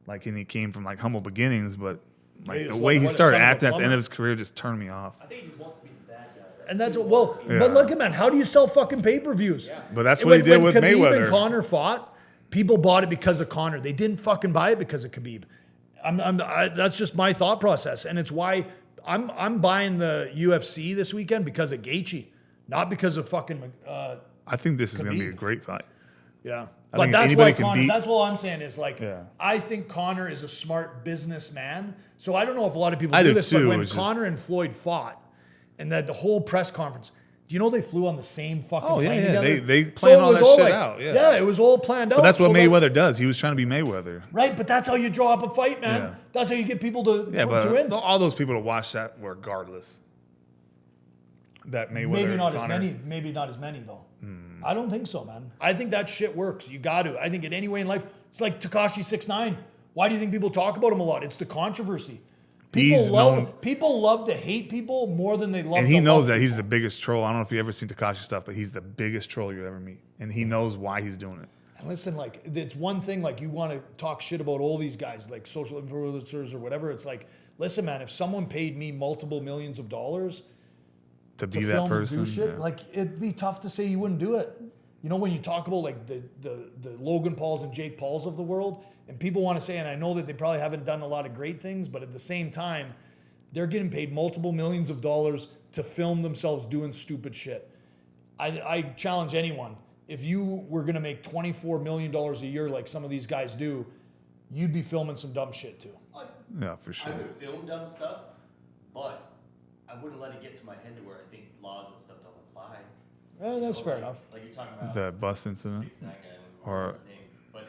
Like, and he came from like humble beginnings, but like the was way like, he what, started son of a acting at the end plumber? of his career just turned me off. I think he just wants to be the bad guy. Right? And that's He what, wants to be- Yeah. but look at man, how do you sell fucking pay-per-views? Yeah. But that's what he did with Khabib Mayweather. and Conor fought, people bought it because of Conor. They didn't fucking buy it because of Khabib. That's just my thought process, and it's why I'm buying the UFC this weekend because of Gaethje, not because of fucking. I think this is going to be a Khabib. great fight. Yeah, I but think that's anybody why can Conor. beat- That's all I'm saying is like, Yeah. I think Conor is a smart businessman. So I don't know if a lot of people I do do this, too, but when it's just- Conor and Floyd fought, and that the whole press conference. Do you know they flew on the same fucking Oh, yeah, plane yeah. together? They planned it all was that shit like, out, yeah. Yeah, it was all planned out. But that's what So Mayweather does. He was trying to be Mayweather. Right, but that's how you draw up a fight, man. Yeah. That's how you get people to Yeah, but win. all those people to watch that were regardless. That Mayweather, Maybe not Conor, as many. Maybe not as many though. I don't think so, man. I think that shit works. You got to. I think in any way in life, it's like Tekashi 6ix9ine. Why do you think people talk about him a lot? It's the controversy. People love to hate people more than they love. And he to knows love that he's people. the biggest troll. I don't know if you ever seen Tekashi stuff, but he's the biggest troll you'll ever meet, and he knows why he's doing it. And listen, like it's one thing. Like you want to talk shit about all these guys, like social influencers or whatever. It's like, listen, man. If someone paid me multiple millions of dollars To be to that film person, and do shit, yeah. like it'd be tough to say you wouldn't do it. You know, when you talk about like the Logan Pauls and Jake Pauls of the world, and people want to say, and I know that they probably haven't done a lot of great things, but at the same time, they're getting paid multiple millions of dollars to film themselves doing stupid shit. I challenge anyone, if you were going to make $24 million a year like some of these guys do, you'd be filming some dumb shit too. Yeah, for sure. I would film dumb stuff, but I wouldn't let it get to my head to where I think laws and stuff don't apply. That's So, fair like- enough. Like you're talking about The bus incident. 6ix9ine guy, Or- his name, but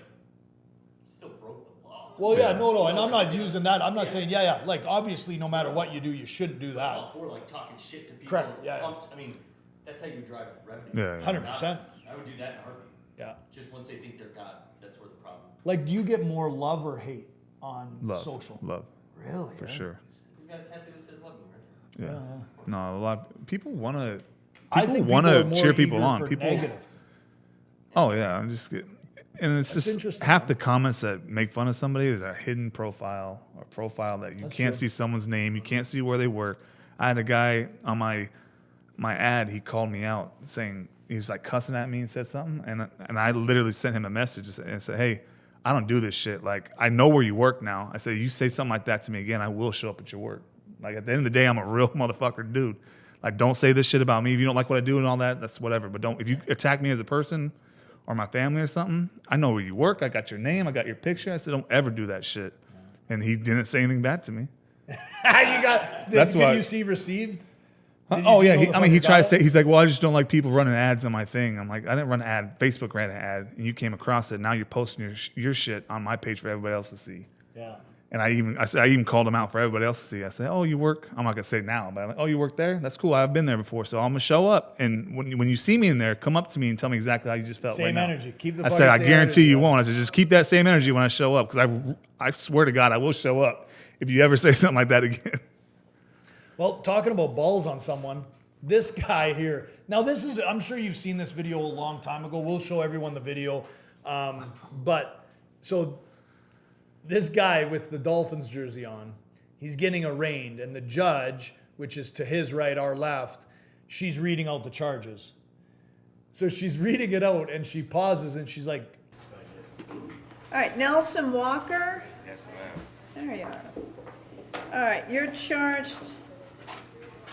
still broke the law. Well, yeah, no, and I'm not using that. I'm not saying, yeah. Like, obviously, no matter what you do, you shouldn't do I'm that. all for like talking shit to people. Correct, yeah. I mean, that's how you drive revenue. Yeah, yeah. 100%. I would do that in a heartbeat. Yeah. Just once they think they're God, that's where the problem. Like, do you get more love or hate on Love, social? love, Really? for eh? sure. He's got a tattoo that says "Love me" right there. Yeah. No, a lot. People want to. I People think want people are to more cheer people eager on. for People. negative. Oh yeah, I'm just kidding. And it's That's just interesting, half man. the comments that make fun of somebody is a hidden profile or profile that you That's can't true. see someone's name, you can't see where they work. I had a guy on my ad, he called me out saying he was like cussing at me and said something, and I literally sent him a message and said, "Hey, I don't do this shit. Like I know where you work now." I said, "You say something like that to me again, I will show up at your work." Like at the end of the day, I'm a real motherfucker, dude. Like don't say this shit about me. If you don't like what I do and all that, that's whatever. But don't if you attack me as a person or my family or something, I know where you work. I got your name. I got your picture. I said, don't ever do that shit. And he didn't say anything back to me. That's why- Did you see received? Did you- Oh do you yeah, know the he fucking tried to guy? say, he's like, well, I just don't like people running ads on my thing. I'm like, I didn't run an ad. Facebook ran an ad, and you came across it. Now you're posting your shit on my page for everybody else to see. Yeah. And I even called him out for everybody else to see. I said, oh, you work. I'm not gonna say it now, but I'm like, oh, you work there? That's cool. I've been there before, so I'm gonna show up. And when you see me in there, come up to me and tell me exactly how you just felt. Same right now. energy. Keep the I said, I fucking same guarantee energy, you man. won't. I said, just keep that same energy when I show up, because I swear to God, I will show up if you ever say something like that again. Well, talking about balls on someone, this guy here. Now, this is, I'm sure you've seen this video a long time ago. We'll show everyone the video. But so this guy with the Dolphins jersey on, he's getting arraigned, and the judge, which is to his right, our left, she's reading out the charges. So she's reading it out, and she pauses, and she's like, All right, Nelson Walker? Yes, ma'am. There you are. All right, you're charged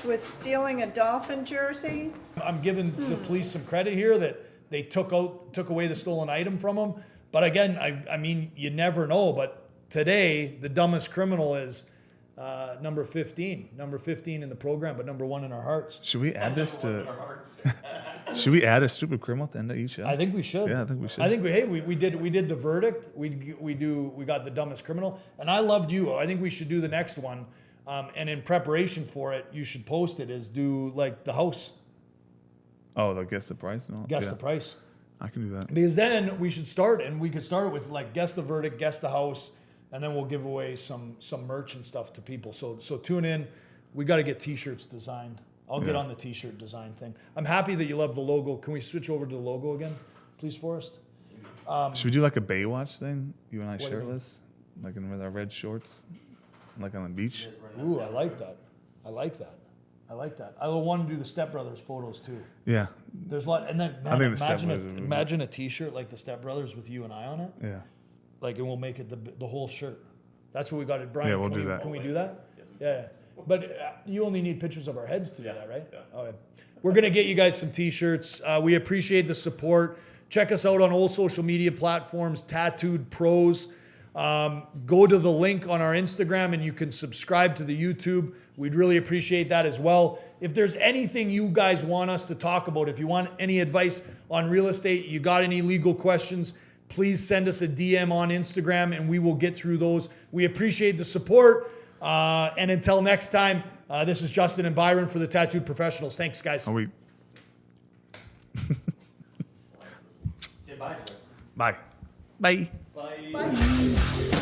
with stealing a Dolphin jersey? I'm giving the police some credit here that they took away the stolen item from him. But again, I mean, you never know. But today, the dumbest criminal is number 15 in the program, but number 1 in our hearts. Should we add this Number one in to? our hearts. Should we add a stupid criminal at the end of each show? I think we should. Yeah, I think we should. I think we did the verdict. We got the dumbest criminal, and I loved you. I think we should do the next one. And in preparation for it, you should post it as do like the house. Oh, like guess the price? No. Guess Yeah, the price. I can do that. Because then we should start, and we could start with like guess the verdict, guess the house, and then we'll give away some merch and stuff to people. So tune in. We got to get T-shirts designed. I'll get Yeah. on the T-shirt design thing. I'm happy that you love the logo. Can we switch over to the logo again, please, Forrest? Should we do like a Baywatch thing? You and I do you mean? shirtless, like in with our red shorts, like on the beach. Ooh, I like that. I like that. I like that. I want to do the Step Brothers photos too. Yeah, There's a lot, and then I man, think the Step imagine Brothers would be- imagine a T-shirt like the Step Brothers with you and I on it. yeah. Like, and we'll make it the whole shirt. That's what we got. Brian, Yeah, we'll can do we, that. Can we do that? Yeah. But you only need pictures of our heads to do that, right? Yeah. Okay. We're gonna get you guys some T-shirts. We appreciate the support. Check us out on all social media platforms. Tattooed Pros. Go to the link on our Instagram and you can subscribe to the YouTube. We'd really appreciate that as well. If there's anything you guys want us to talk about, if you want any advice on real estate, you got any legal questions, please send us a DM on Instagram and we will get through those. We appreciate the support. And until next time, this is Justin and Byron for the Tattooed Professionals. Thanks, guys. Are we? Say bye, Justin. Bye. Bye. Bye.